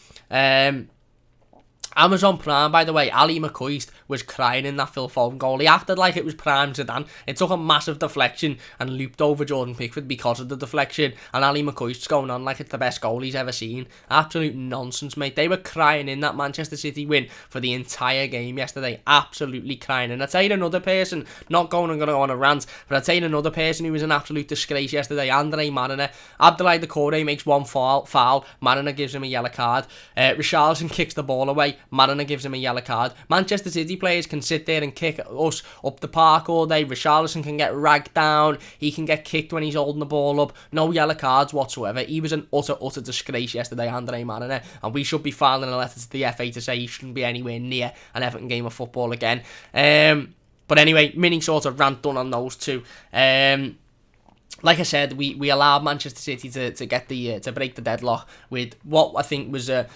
Amazon Prime, by the way, Ali McCoist was crying in that Phil Foden goal. He acted like it was prime Zidane. It took a massive deflection and looped over Jordan Pickford because of the deflection, and Ali McCoist's going on like it's the best goal he's ever seen. Absolute nonsense, mate. They were crying in that Manchester City win for the entire game yesterday. Absolutely crying. And I'll tell you another person, not going to go on a rant, but I'll tell you another person who was an absolute disgrace yesterday, Andre Mariner. Abdoulaye Doucouré makes one foul. Mariner gives him a yellow card. Richarlison kicks the ball away. Mariner gives him a yellow card. Manchester City players can sit there and kick us up the park all day. Richarlison can get ragged down. He can get kicked when he's holding the ball up. No yellow cards whatsoever. He was an utter disgrace yesterday, Andre Mariner, and we should be filing a letter to the FA to say he shouldn't be anywhere near an Everton game of football again. But anyway, mini sort of rant done on those two. Like I said, we allowed Manchester City to get to break the deadlock with what I think was a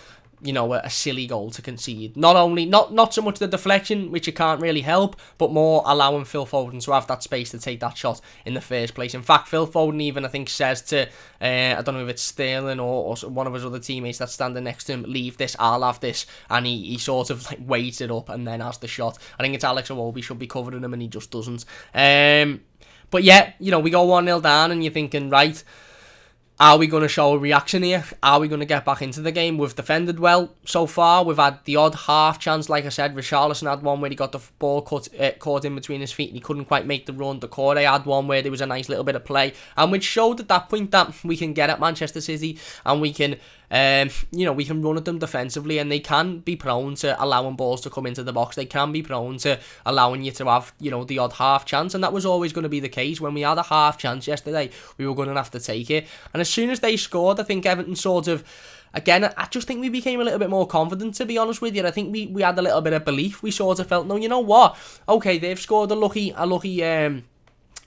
silly goal to concede. Not so much the deflection, which you can't really help, but more allowing Phil Foden to have that space to take that shot in the first place. In fact, Phil Foden even, I think, says to, I don't know if it's Sterling or one of his other teammates that's standing next to him, leave this, I'll have this, and he sort of like weights it up and then has the shot. I think it's Alex Iwobi should be covering him and he just doesn't. But yeah, we go 1-0 down and you're thinking, right, are we going to show a reaction here? Are we going to get back into the game? We've defended well so far. We've had the odd half chance, like I said. Richarlison had one where he got the ball caught in between his feet and he couldn't quite make the run. Doucouré had one where there was a nice little bit of play, and which showed at that point that we can get at Manchester City and we can we can run at them defensively, and they can be prone to allowing balls to come into the box. They can be prone to allowing you to have, the odd half chance, and that was always going to be the case. When we had a half chance yesterday, we were going to have to take it. And as soon as they scored, I think Everton sort of, again, I just think we became a little bit more confident, to be honest with you. I think we had a little bit of belief. We sort of felt, no, you know what? Okay, they've scored a lucky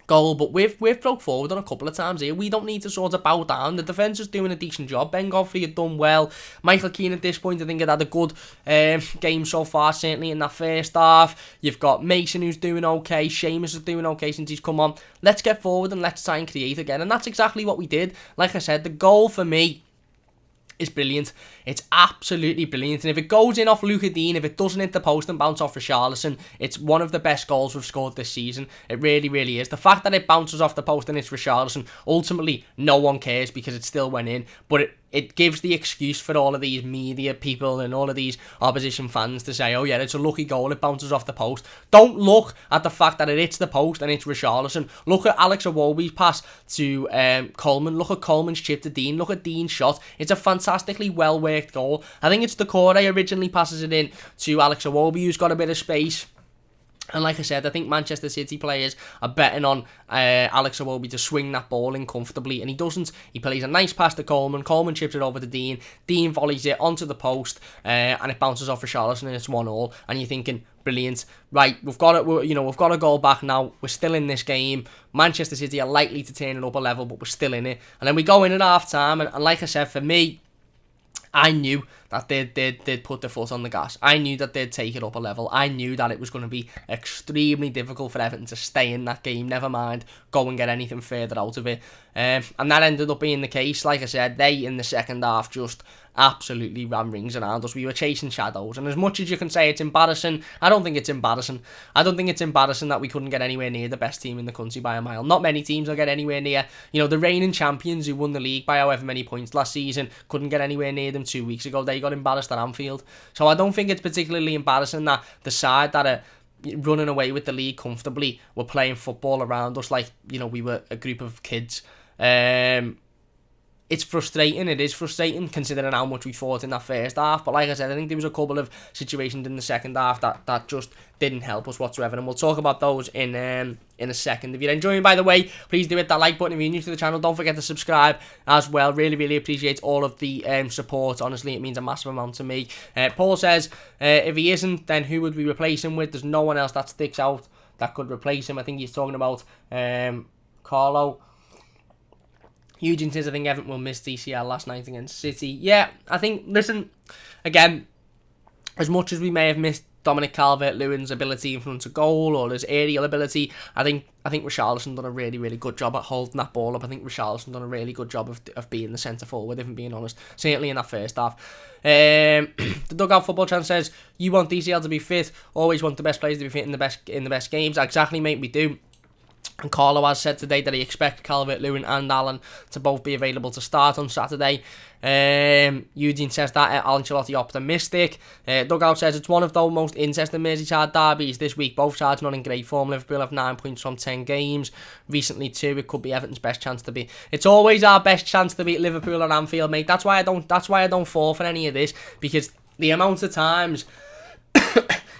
goal, but we've broke forward on a couple of times here. We don't need to sort of bow down. The defence is doing a decent job. Ben Godfrey had done well. Michael Keane at this point, I think, had a good game so far, certainly in that first half. You've got Mason, who's doing okay. Seamus is doing okay since he's come on. Let's get forward and let's try and create again. And that's exactly what we did. Like I said, the goal for me is brilliant. It's absolutely brilliant. And if it goes in off Luca Dean, if it doesn't hit the post and bounce off Richarlison, it's one of the best goals we've scored this season. It really, really is. The fact that it bounces off the post and it's Richarlison, ultimately, no one cares because it still went in. But it gives the excuse for all of these media people and all of these opposition fans to say, oh yeah, it's a lucky goal, it bounces off the post. Don't look at the fact that it hits the post and it's Richarlison. Look at Alex Iwobi's pass to Coleman. Look at Coleman's chip to Dean. Look at Dean's shot. It's a fantastically well-worked goal. I think it's Decore originally passes it in to Alex Iwobi, who's got a bit of space. And like I said, I think Manchester City players are betting on Alex Iwobi to swing that ball in comfortably, and he doesn't. He plays a nice pass to Coleman. Coleman chips it over to Dean. Dean volleys it onto the post, and it bounces off Richarlison, and it's 1-1. And you're thinking, brilliant. Right, we've got it. We've got a goal back now. We're still in this game. Manchester City are likely to turn it up a level, but we're still in it. And then we go in at half time, and like I said, for me, I knew that they'd put their foot on the gas. I knew that they'd take it up a level. I knew that it was going to be extremely difficult for Everton to stay in that game, never mind go and get anything further out of it. And that ended up being the case. Like I said, they in the second half just absolutely ran rings around us. We were chasing shadows, and as much as you can say it's embarrassing, I don't think it's embarrassing. I don't think it's embarrassing that we couldn't get anywhere near the best team in the country by a mile. Not many teams will get anywhere near. The reigning champions who won the league by however many points last season couldn't get anywhere near them 2 weeks ago. They got embarrassed at Anfield. So I don't think it's particularly embarrassing that the side that are running away with the league comfortably were playing football around us like, we were a group of kids. It's frustrating. It is frustrating considering how much we fought in that first half. But like I said, I think there was a couple of situations in the second half that just didn't help us whatsoever. And we'll talk about those in a second. If you're enjoying, by the way, please do hit that like button. If you're new to the channel, don't forget to subscribe as well. Really, really appreciate all of the support. Honestly, it means a massive amount to me. Paul says, if he isn't, then who would we replace him with? There's no one else that sticks out that could replace him. I think he's talking about Carlo. Eugene says, I think Everton will miss DCL last night against City. Yeah, I think, listen, again, as much as we may have missed Dominic Calvert-Lewin's ability in front of goal or his aerial ability, I think Richarlison done a really, really good job at holding that ball up. I think Richarlison done a really good job of being the centre forward, if I'm being honest, certainly in that first half. The Dugout Football Channel says, you want DCL to be fit, always want the best players to be fit in the best games. Exactly, mate, we do. And Carlo has said today that he expects Calvert-Lewin and Allen to both be available to start on Saturday. Eugene says that Ancelotti optimistic. Dugout says it's one of the most interesting Merseyside derbies this week. Both sides not in great form. Liverpool have 9 points from 10 games. Recently 2. It could be Everton's best chance to beat. It's always our best chance to beat Liverpool at Anfield, mate. That's why I don't fall for any of this, because the amount of times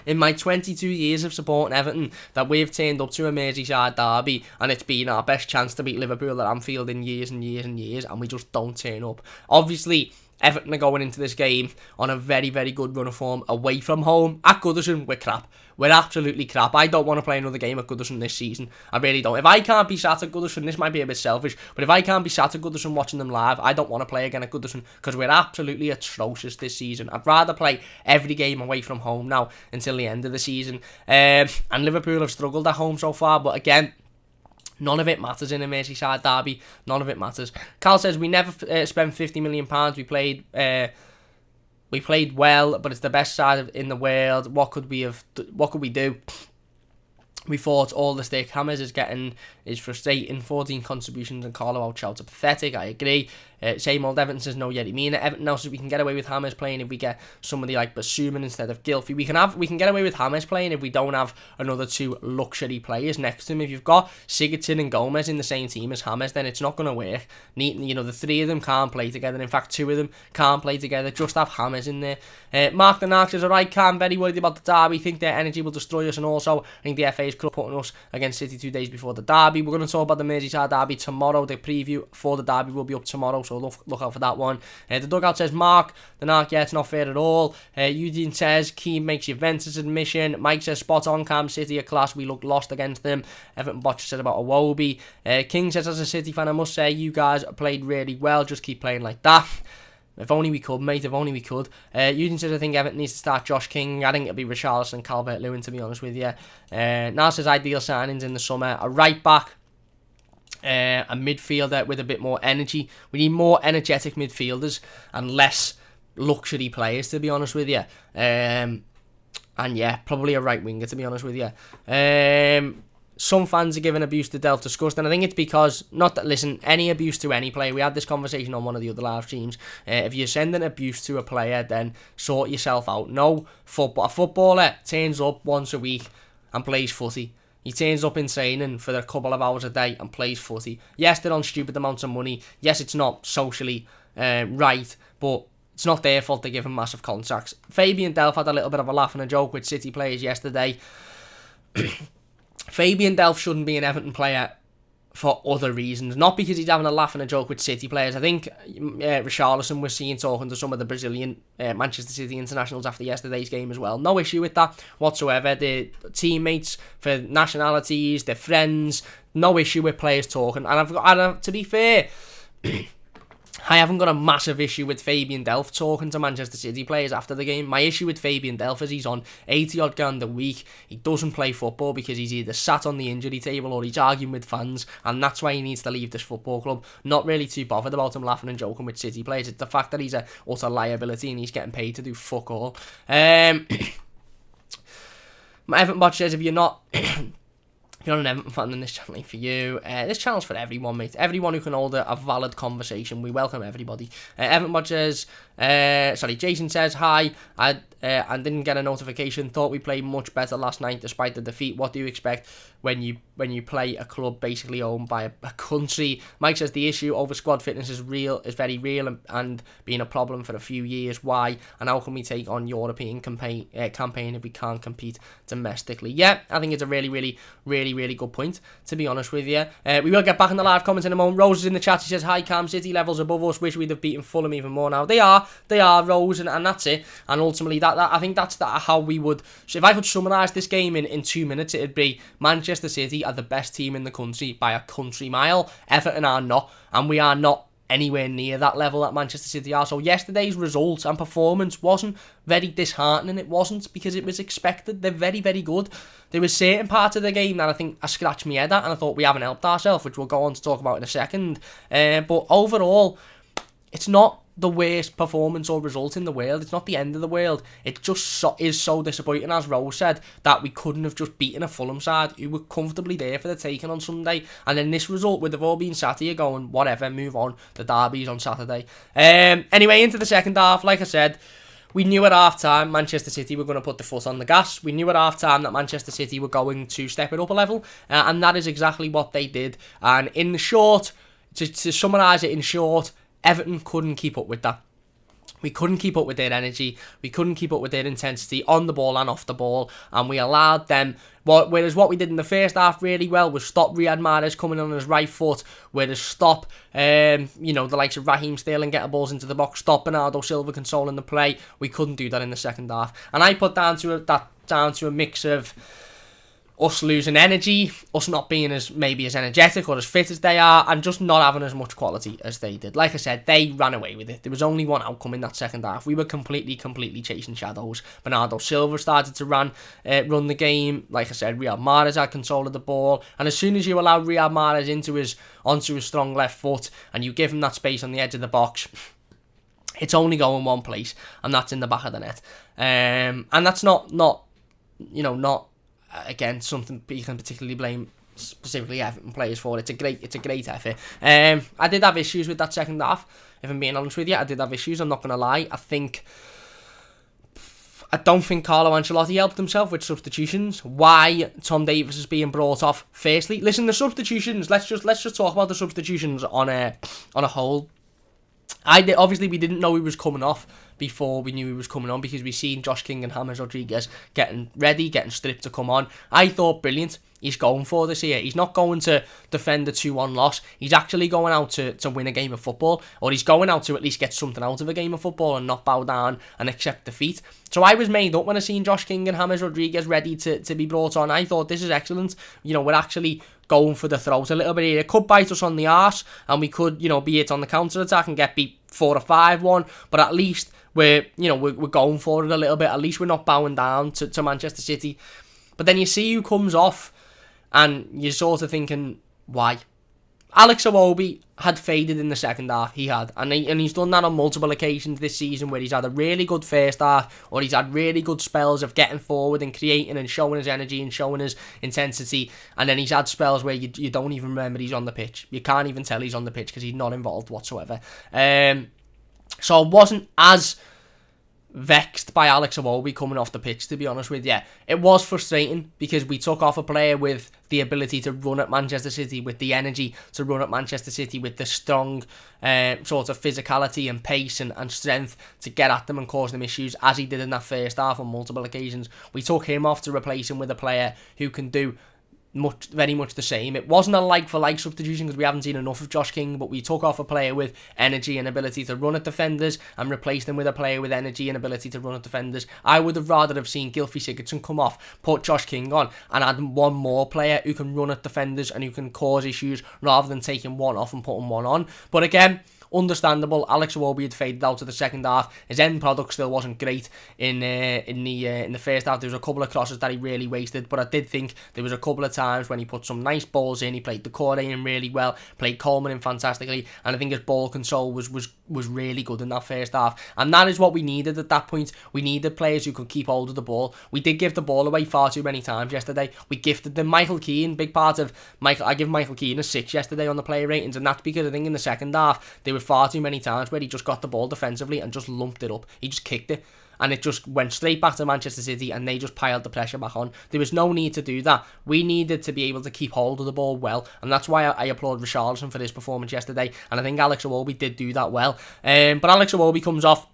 in my 22 years of supporting Everton that we've turned up to a Merseyside derby and it's been our best chance to beat Liverpool at Anfield in years and years and years, and we just don't turn up. Obviously, Everton are going into this game on a very, very good run of form away from home. At Goodison, we're crap. We're absolutely crap. I don't want to play another game at Goodison this season. I really don't. If I can't be sat at Goodison, this might be a bit selfish, but if I can't be sat at Goodison watching them live, I don't want to play again at Goodison because we're absolutely atrocious this season. I'd rather play every game away from home now until the end of the season. And Liverpool have struggled at home so far, but again, none of it matters in a Merseyside derby. None of it matters. Cal says, we never spent £50 million. We played well, but it's the best side in the world. What could we do? We thought all the stick. Hammers is frustrating. 14 contributions and Carlo out shouts are pathetic. I agree. Same old Everton says no Yerry Mina. Everton now says we can get away with Hammers playing if we get somebody like Basuman instead of Gylfi. We can get away with Hammers playing if we don't have another two luxury players next to him. If you've got Sigurdsson and Gomez in the same team as Hammers, then it's not going to work. The three of them can't play together. In fact, two of them can't play together. Just have Hammers in there. Mark the Narc says, alright, Cam, very worried about the derby. Think their energy will destroy us, and also I think the FA is putting us against City 2 days before the derby. We're going to talk about the Merseyside derby tomorrow. The preview for the derby will be up tomorrow, so look out for that one. The Dugout says, Mark the Narc, yeah, it's not fair at all. Eugene says, Keane makes Juventus admission. Mike says, spot on, Cam, City are class. We looked lost against them. Everton Botcher said about Iwobi. King says, as a City fan, I must say, you guys played really well. Just keep playing like that. If only we could, mate, if only we could. Eugene says, I think Everton needs to start Josh King. I think it'll be Richarlison and Calvert-Lewin, to be honest with you. Now says, ideal signings in the summer. A right back, a midfielder with a bit more energy. We need more energetic midfielders and less luxury players, to be honest with you. And yeah, probably a right winger, to be honest with you. Some fans are giving abuse to Delph disgust, and I think it's because, any abuse to any player, we had this conversation on one of the other live streams, if you're sending abuse to a player, then sort yourself out. No, a footballer turns up once a week and plays footy. He turns up in training for a couple of hours a day and plays footy. Yes, they're on stupid amounts of money. Yes, it's not socially right, but it's not their fault they give him massive contracts. Fabian Delph had a little bit of a laugh and a joke with City players yesterday. Fabian Delph shouldn't be an Everton player for other reasons, not because he's having a laugh and a joke with City players. I think Richarlison was seen talking to some of the Brazilian Manchester City internationals after yesterday's game as well. No issue with that whatsoever. They're teammates for nationalities, they're friends. No issue with players talking. And to be fair, I haven't got a massive issue with Fabian Delph talking to Manchester City players after the game. My issue with Fabian Delph is he's on 80 odd grand a week. He doesn't play football because he's either sat on the injury table or he's arguing with fans, and that's why he needs to leave this football club. Not really too bothered about him laughing and joking with City players. It's the fact that he's a utter liability and he's getting paid to do fuck all. My Everton bot says, if you're not If you're not an Everton fan, then this channel ain't for you. This channel's for everyone, mate. Everyone who can hold a valid conversation. We welcome everybody. Everton watchers, Jason says, hi, I didn't get a notification. Thought we played much better last night despite the defeat. What do you expect when you play a club basically owned by a country? Mike says the issue over squad fitness is very real and been a problem for a few years. Why? And how can we take on European campaign if we can't compete domestically? Yeah, I think it's a really good point, to be honest with you. We will get back in the live comments in a moment. Rose is in the chat. She says, hi Cam, City levels above us. Wish we'd have beaten Fulham even more now. They are Rose, and that's it. And ultimately, I think that's how we would. So if I could summarise this game in 2 minutes, it'd be Manchester City are the best team in the country by a country mile. Everton are not, and we are not anywhere near that level that Manchester City are. So yesterday's result and performance wasn't very disheartening. It wasn't, because it was expected. They're very good. There was certain parts of the game that I think I scratched my head at, and I thought we haven't helped ourselves, which we'll go on to talk about in a second. But overall, it's not the worst performance or result in the world. It's not the end of the world. It just is so disappointing, as Rose said, that we couldn't have just beaten a Fulham side who were comfortably there for the taking on Sunday. And then this result would have all been sat here going, whatever, move on. The derby's on Saturday. Anyway, into the second half, like I said, we knew at half-time Manchester City were going to put the foot on the gas. We knew at half-time that Manchester City were going to step it up a level. And that is exactly what they did. And in the short, to summarise it in short, Everton couldn't keep up with that. We couldn't keep up with their energy. We couldn't keep up with their intensity on the ball and off the ball. And we allowed them... Whereas what we did in the first half really well was stop Riyad Mahrez coming on his right foot. Whereas stop, the likes of Raheem Sterling getting balls into the box. Stop Bernardo Silva controlling the play. We couldn't do that in the second half. And I put down to a mix of us losing energy, us not being as energetic or as fit as they are, and just not having as much quality as they did. Like I said, they ran away with it. There was only one outcome in that second half. We were completely chasing shadows. Bernardo Silva started to run the game. Like I said, Riyad Mahrez had control of the ball, and as soon as you allow Riyad Mahrez onto his strong left foot, and you give him that space on the edge of the box, it's only going one place, and that's in the back of the net. And that's not again, something you can particularly blame specifically Everton players for. It's a great effort. I did have issues with that second half. If I'm being honest with you, I did have issues. I'm not gonna lie. I don't think Carlo Ancelotti helped himself with substitutions. Why Tom Davies is being brought off? Firstly, listen, the substitutions. Let's just talk about the substitutions on a whole. Obviously we didn't know he was coming off before we knew he was coming on, because we seen Josh King and James Rodriguez getting ready, getting stripped to come on. I thought, brilliant. He's going for this here. He's not going to defend a 2-1 loss. He's actually going out to win a game of football, or he's going out to at least get something out of a game of football and not bow down and accept defeat. So I was made up when I seen Josh King and James Rodriguez ready to be brought on. I thought, this is excellent. We're actually going for the throat a little bit here. It could bite us on the arse, and we could, be it on the counter-attack and get beat 4 or 5-1, but at least we're going for it a little bit. At least we're not bowing down to Manchester City. But then you see who comes off, and you're sort of thinking, why? Alex Iwobi had faded in the second half. He had. And he's done that on multiple occasions this season, where he's had a really good first half, or he's had really good spells of getting forward and creating and showing his energy and showing his intensity. And then he's had spells where you don't even remember he's on the pitch. You can't even tell he's on the pitch because he's not involved whatsoever. So I wasn't as vexed by Alex Iwobi coming off the pitch, to be honest with you. It was frustrating because we took off a player with the ability to run at Manchester City, with the energy to run at Manchester City, with the strong sort of physicality and pace and strength to get at them and cause them issues, as he did in that first half on multiple occasions. We took him off to replace him with a player who can do very much the same. It wasn't a like-for-like substitution because we haven't seen enough of Josh King, but we took off a player with energy and ability to run at defenders and replaced him with a player with energy and ability to run at defenders. I would have rather have seen Gylfi Sigurdsson come off, put Josh King on, and add one more player who can run at defenders and who can cause issues, rather than taking one off and putting one on. But again, understandable. Alex Iwobi had faded out of the second half. His end product still wasn't great in the first half. There was a couple of crosses that he really wasted, but I did think there was a couple of times when he put some nice balls in. He played the Corey in really well, played Coleman in fantastically, and I think his ball control was really good in that first half. And that is what we needed at that point. We needed players who could keep hold of the ball. We did give the ball away far too many times yesterday. We gifted them. Michael Keane, big part of I give Michael Keane a 6 yesterday on the player ratings, and that's because I think in the second half there were far too many times where he just got the ball defensively and just lumped it up. He just kicked it, and it just went straight back to Manchester City, and they just piled the pressure back on. There was no need to do that. We needed to be able to keep hold of the ball well, and that's why I applaud Richarlison for his performance yesterday, and I think Alex Iwobi did do that well. But Alex Iwobi comes off,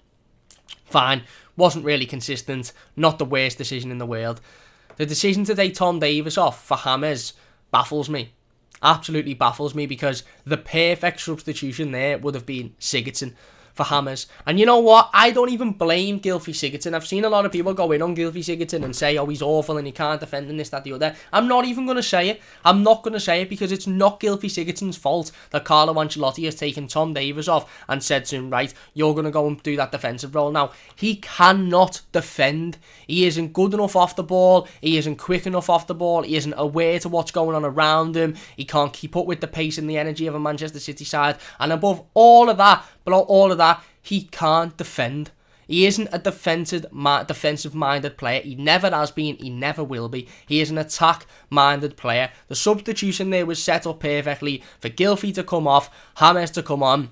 fine, wasn't really consistent, not the worst decision in the world. The decision to take Tom Davies off for James baffles me. Absolutely baffles me, because the perfect substitution there would have been Sigurdsson for James. And you know what? I don't even blame Gylfi Sigurdsson. I've seen a lot of people go in on Gylfi Sigurdsson and say, oh, he's awful and he can't defend and this, that, the other. I'm not even going to say it. I'm not going to say it, because it's not Gylfi Sigurdsson's fault that Carlo Ancelotti has taken Tom Davies off and said to him, right, you're going to go and do that defensive role now. He cannot defend. He isn't good enough off the ball. He isn't quick enough off the ball. He isn't aware to what's going on around him. He can't keep up with the pace and the energy of a Manchester City side. And above all of that, he can't defend. He isn't a defensive-minded player. He never has been. He never will be. He is an attack-minded player. The substitution there was set up perfectly for Gylfi to come off, James to come on,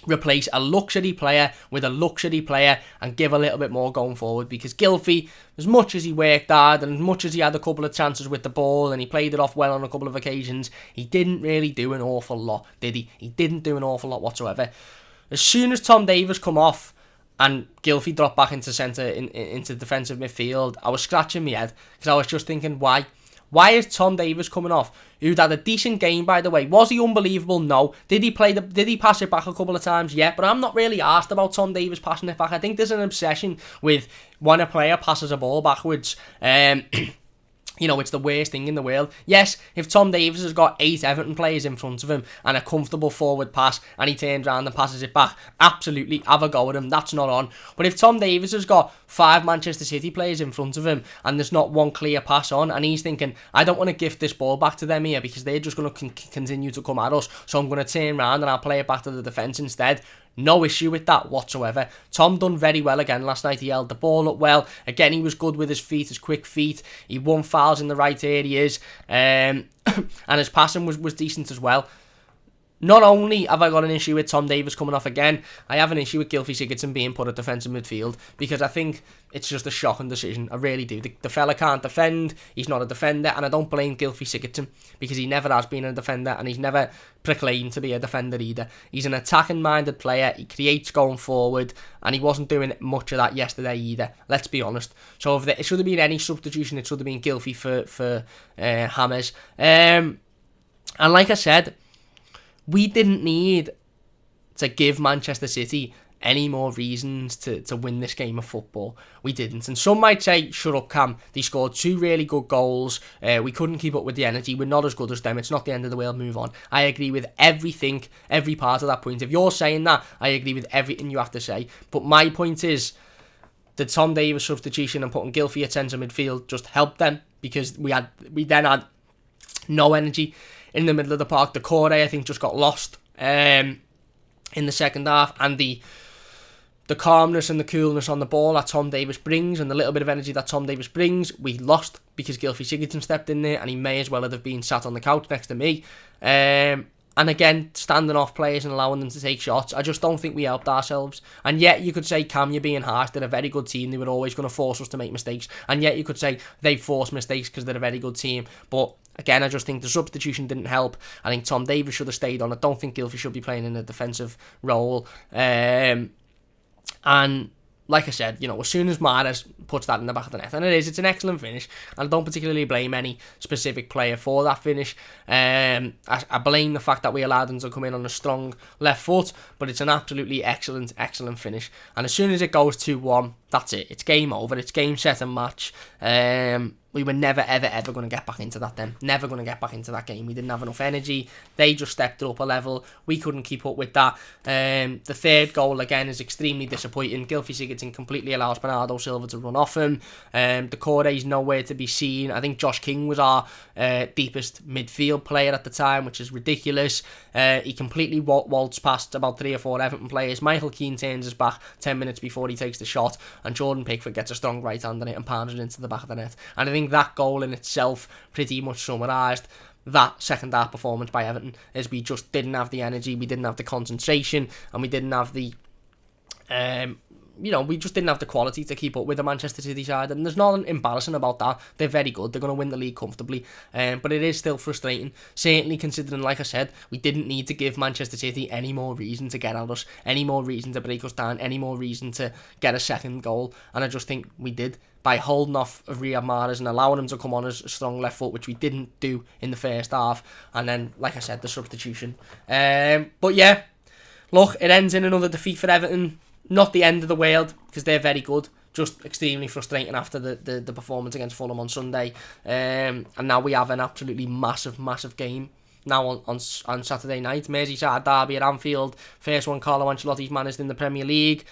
replace a luxury player with a luxury player, and give a little bit more going forward, because Gylfi, as much as he worked hard and as much as he had a couple of chances with the ball and he played it off well on a couple of occasions, he didn't really do an awful lot, did he? He didn't do an awful lot whatsoever. As soon as Tom Davies come off and Gylfi dropped back into into defensive midfield, I was scratching my head, because I was just thinking, why? Why is Tom Davies coming off? Who'd had a decent game, by the way. Was he unbelievable? No. Did he pass it back a couple of times? Yeah, but I'm not really asked about Tom Davies passing it back. I think there's an obsession with when a player passes a ball backwards. It's the worst thing in the world. Yes, if Tom Davies has got 8 Everton players in front of him and a comfortable forward pass and he turns around and passes it back, absolutely, have a go at him. That's not on. But if Tom Davies has got 5 Manchester City players in front of him and there's not one clear pass on, and he's thinking, I don't want to gift this ball back to them here because they're just going to continue to come at us, so I'm going to turn around and I'll play it back to the defence instead. No issue with that whatsoever. Tom done very well again last night. He held the ball up well. Again, he was good with his feet, his quick feet. He won fouls in the right areas. And his passing was decent as well. Not only have I got an issue with Tom Davies coming off again, I have an issue with Gylfi Sigurdsson being put at defensive midfield, because I think it's just a shocking decision. I really do. The fella can't defend, he's not a defender, and I don't blame Gylfi Sigurdsson, because he never has been a defender, and he's never proclaimed to be a defender either. He's an attacking-minded player, he creates going forward, and he wasn't doing much of that yesterday either, let's be honest. So if it should have been any substitution, it should have been Gylfi for Hammers. And like I said, we didn't need to give Manchester City any more reasons to win this game of football. We didn't. And some might say, shut up, Cam. They scored 2 really good goals. We couldn't keep up with the energy. We're not as good as them. It's not the end of the world. Move on. I agree with everything, every part of that point. If you're saying that, I agree with everything you have to say. But my point is, the Tom Davies substitution and putting Gylfi at centre midfield just helped them, because we then had no energy in the middle of the park. The core, I think, just got lost in the second half, and the calmness and the coolness on the ball that Tom Davies brings, and the little bit of energy that Tom Davies brings, we lost because Gylfi Sigurdsson stepped in there, and he may as well have been sat on the couch next to me. And again, standing off players and allowing them to take shots, I just don't think we helped ourselves. And yet you could say, Cam, you're being harsh. They're a very good team. They were always going to force us to make mistakes. And yet you could say they force mistakes because they're a very good team. But again, I just think the substitution didn't help. I think Tom Davies should have stayed on. I don't think Gylfi should be playing in a defensive role. And like I said, as soon as Mahrez puts that in the back of the net, and it's an excellent finish, and I don't particularly blame any specific player for that finish. I blame the fact that we allowed them to come in on a strong left foot, but it's an absolutely excellent finish. And as soon as it goes 2-1, that's it. It's game over. It's game, set and match. We were never, ever going to get back into that then. Never going to get back into that game. We didn't have enough energy. They just stepped up a level. We couldn't keep up with that. The third goal, again, is extremely disappointing. Gylfi Sigurdsson completely allows Bernardo Silva to run off him. Decore's nowhere to be seen. I think Josh King was our deepest midfield player at the time, which is ridiculous. He completely waltzed past about 3 or 4 Everton players. Michael Keane turns his back 10 minutes before he takes the shot, and Jordan Pickford gets a strong right hand on it and palms it into the back of the net. And I think that goal in itself pretty much summarised that second half performance by Everton, as we just didn't have the energy, we didn't have the concentration, and we didn't have the we just didn't have the quality to keep up with the Manchester City side. And there's nothing embarrassing about that. They're very good. They're going to win the league comfortably. But it is still frustrating, certainly considering, like I said, we didn't need to give Manchester City any more reason to get at us, any more reason to break us down, any more reason to get a second goal. And I just think we did, by holding off of Riyad Mahrez and allowing him to come on as a strong left foot, which we didn't do in the first half. And then, like I said, the substitution. But yeah, look, it ends in another defeat for Everton. Not the end of the world, because they're very good. Just extremely frustrating after the performance against Fulham on Sunday. And now we have an absolutely massive game now on Saturday night. Merseyside derby at Anfield. First one Carlo Ancelotti's managed in the Premier League.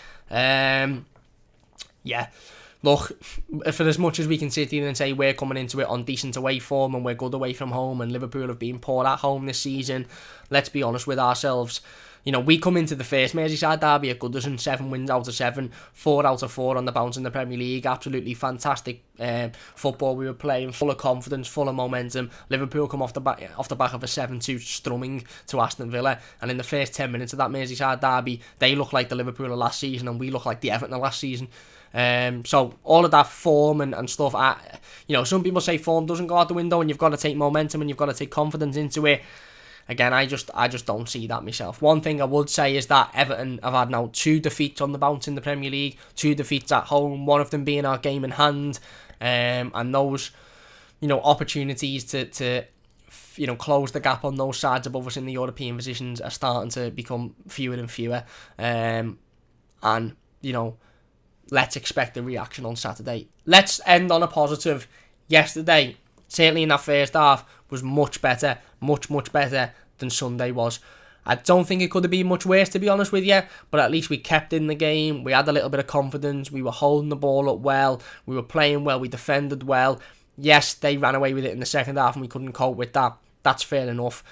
Look, for as much as we can sit here and say we're coming into it on decent away form and we're good away from home and Liverpool have been poor at home this season, let's be honest with ourselves. We come into the first Merseyside derby at Goodison, 7 wins out of 7, 4 out of 4 on the bounce in the Premier League. Absolutely fantastic football we were playing, full of confidence, full of momentum. Liverpool come off the back of a 7-2 strumming to Aston Villa, and in the first 10 minutes of that Merseyside derby, they look like the Liverpool of last season, and we look like the Everton of last season. So all of that form and stuff, some people say form doesn't go out the window, and you've got to take momentum and you've got to take confidence into it. Again, I just don't see that myself. One thing I would say is that Everton have had now 2 defeats on the bounce in the Premier League, 2 defeats at home, one of them being our game in hand, and those, opportunities to close the gap on those sides above us in the European positions are starting to become fewer and fewer. And let's expect a reaction on Saturday. Let's end on a positive. Yesterday, certainly in that first half, was much better, much better than Sunday was. I don't think it could have been much worse, to be honest with you, but at least we kept in the game, we had a little bit of confidence, we were holding the ball up well, we were playing well, we defended well. Yes, they ran away with it in the second half and we couldn't cope with that. That's fair enough.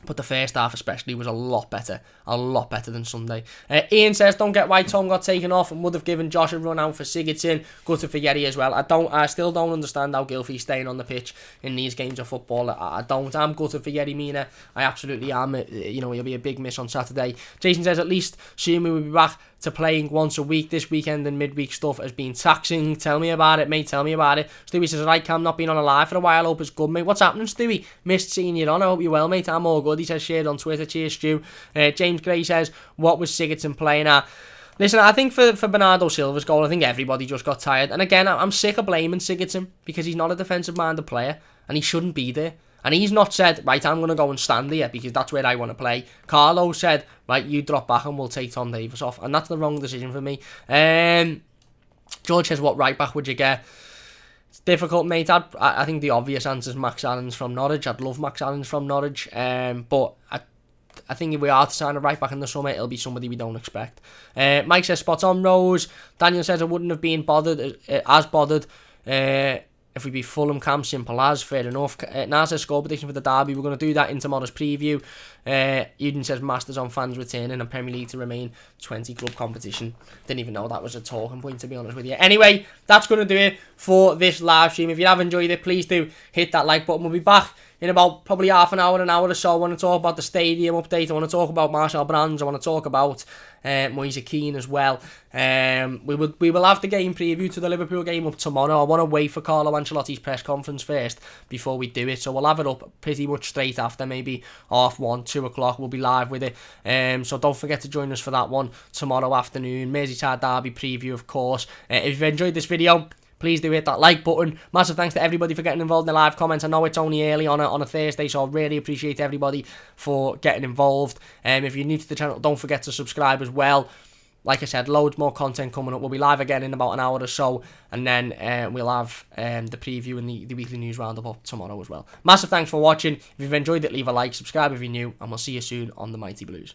But the first half especially was a lot better than Sunday. Ian says, don't get why Tom got taken off and would have given Josh a run out for Sigurdsson. Gutted for Yeri as well. I still don't understand how Gylfi's staying on the pitch in these games of football. I'm gutted for Yeri Mina. I absolutely am. He'll be a big miss on Saturday. Jason says, at least Sumi will be back to playing once a week. This weekend and midweek stuff has been taxing. Tell me about it, mate. Tell me about it. Stewie says, right, Cam, not been on a live for a while. Hope it's good, mate. What's happening, Stewie? Missed seeing you on. I hope you're well, mate. I'm all good. He says, shared on Twitter. Cheers, Stu. James Gray says, what was Sigurdsson playing at? Listen, I think for Bernardo Silva's goal, I think everybody just got tired. And again, I'm sick of blaming Sigurdsson because he's not a defensive-minded player and he shouldn't be there. And he's not said, right, I'm going to go and stand here because that's where I want to play. Carlo said, right, you drop back and we'll take Tom Davis off. And that's the wrong decision for me. George says, what right back would you get? It's difficult, mate. I think the obvious answer is Max Allen's from Norwich. I'd love Max Allen's from Norwich. But I think if we are to sign a right back in the summer, it'll be somebody we don't expect. Mike says, spot on, Rose. Daniel says, I wouldn't have been bothered. If we beat Fulham, Cam, simple as, fair enough. Naz says, score prediction for the derby. We're going to do that in tomorrow's preview. Eden says, Masters on fans returning and Premier League to remain 20 club competition. Didn't even know that was a talking point, to be honest with you. Anyway, that's going to do it for this live stream. If you have enjoyed it, please do hit that like button. We'll be back in about probably half an hour or so. I want to talk about the stadium update. I want to talk about Marcel Brands. I want to talk about Moise Keane as well. We will have the game preview to the Liverpool game up tomorrow. I want to wait for Carlo Ancelotti's press conference first before we do it. So we'll have it up pretty much straight after, maybe 1:30, 2 o'clock. We'll be live with it. So don't forget to join us for that one tomorrow afternoon. Merseyside Derby preview, of course. If you've enjoyed this video, please do hit that like button. Massive thanks to everybody for getting involved in the live comments. I know it's only early on a Thursday, so I really appreciate everybody for getting involved. If you're new to the channel, don't forget to subscribe as well. Like I said, loads more content coming up. We'll be live again in about an hour or so, and then we'll have the preview and the weekly news roundup up tomorrow as well. Massive thanks for watching. If you've enjoyed it, leave a like, subscribe if you're new, and we'll see you soon on the Mighty Blues.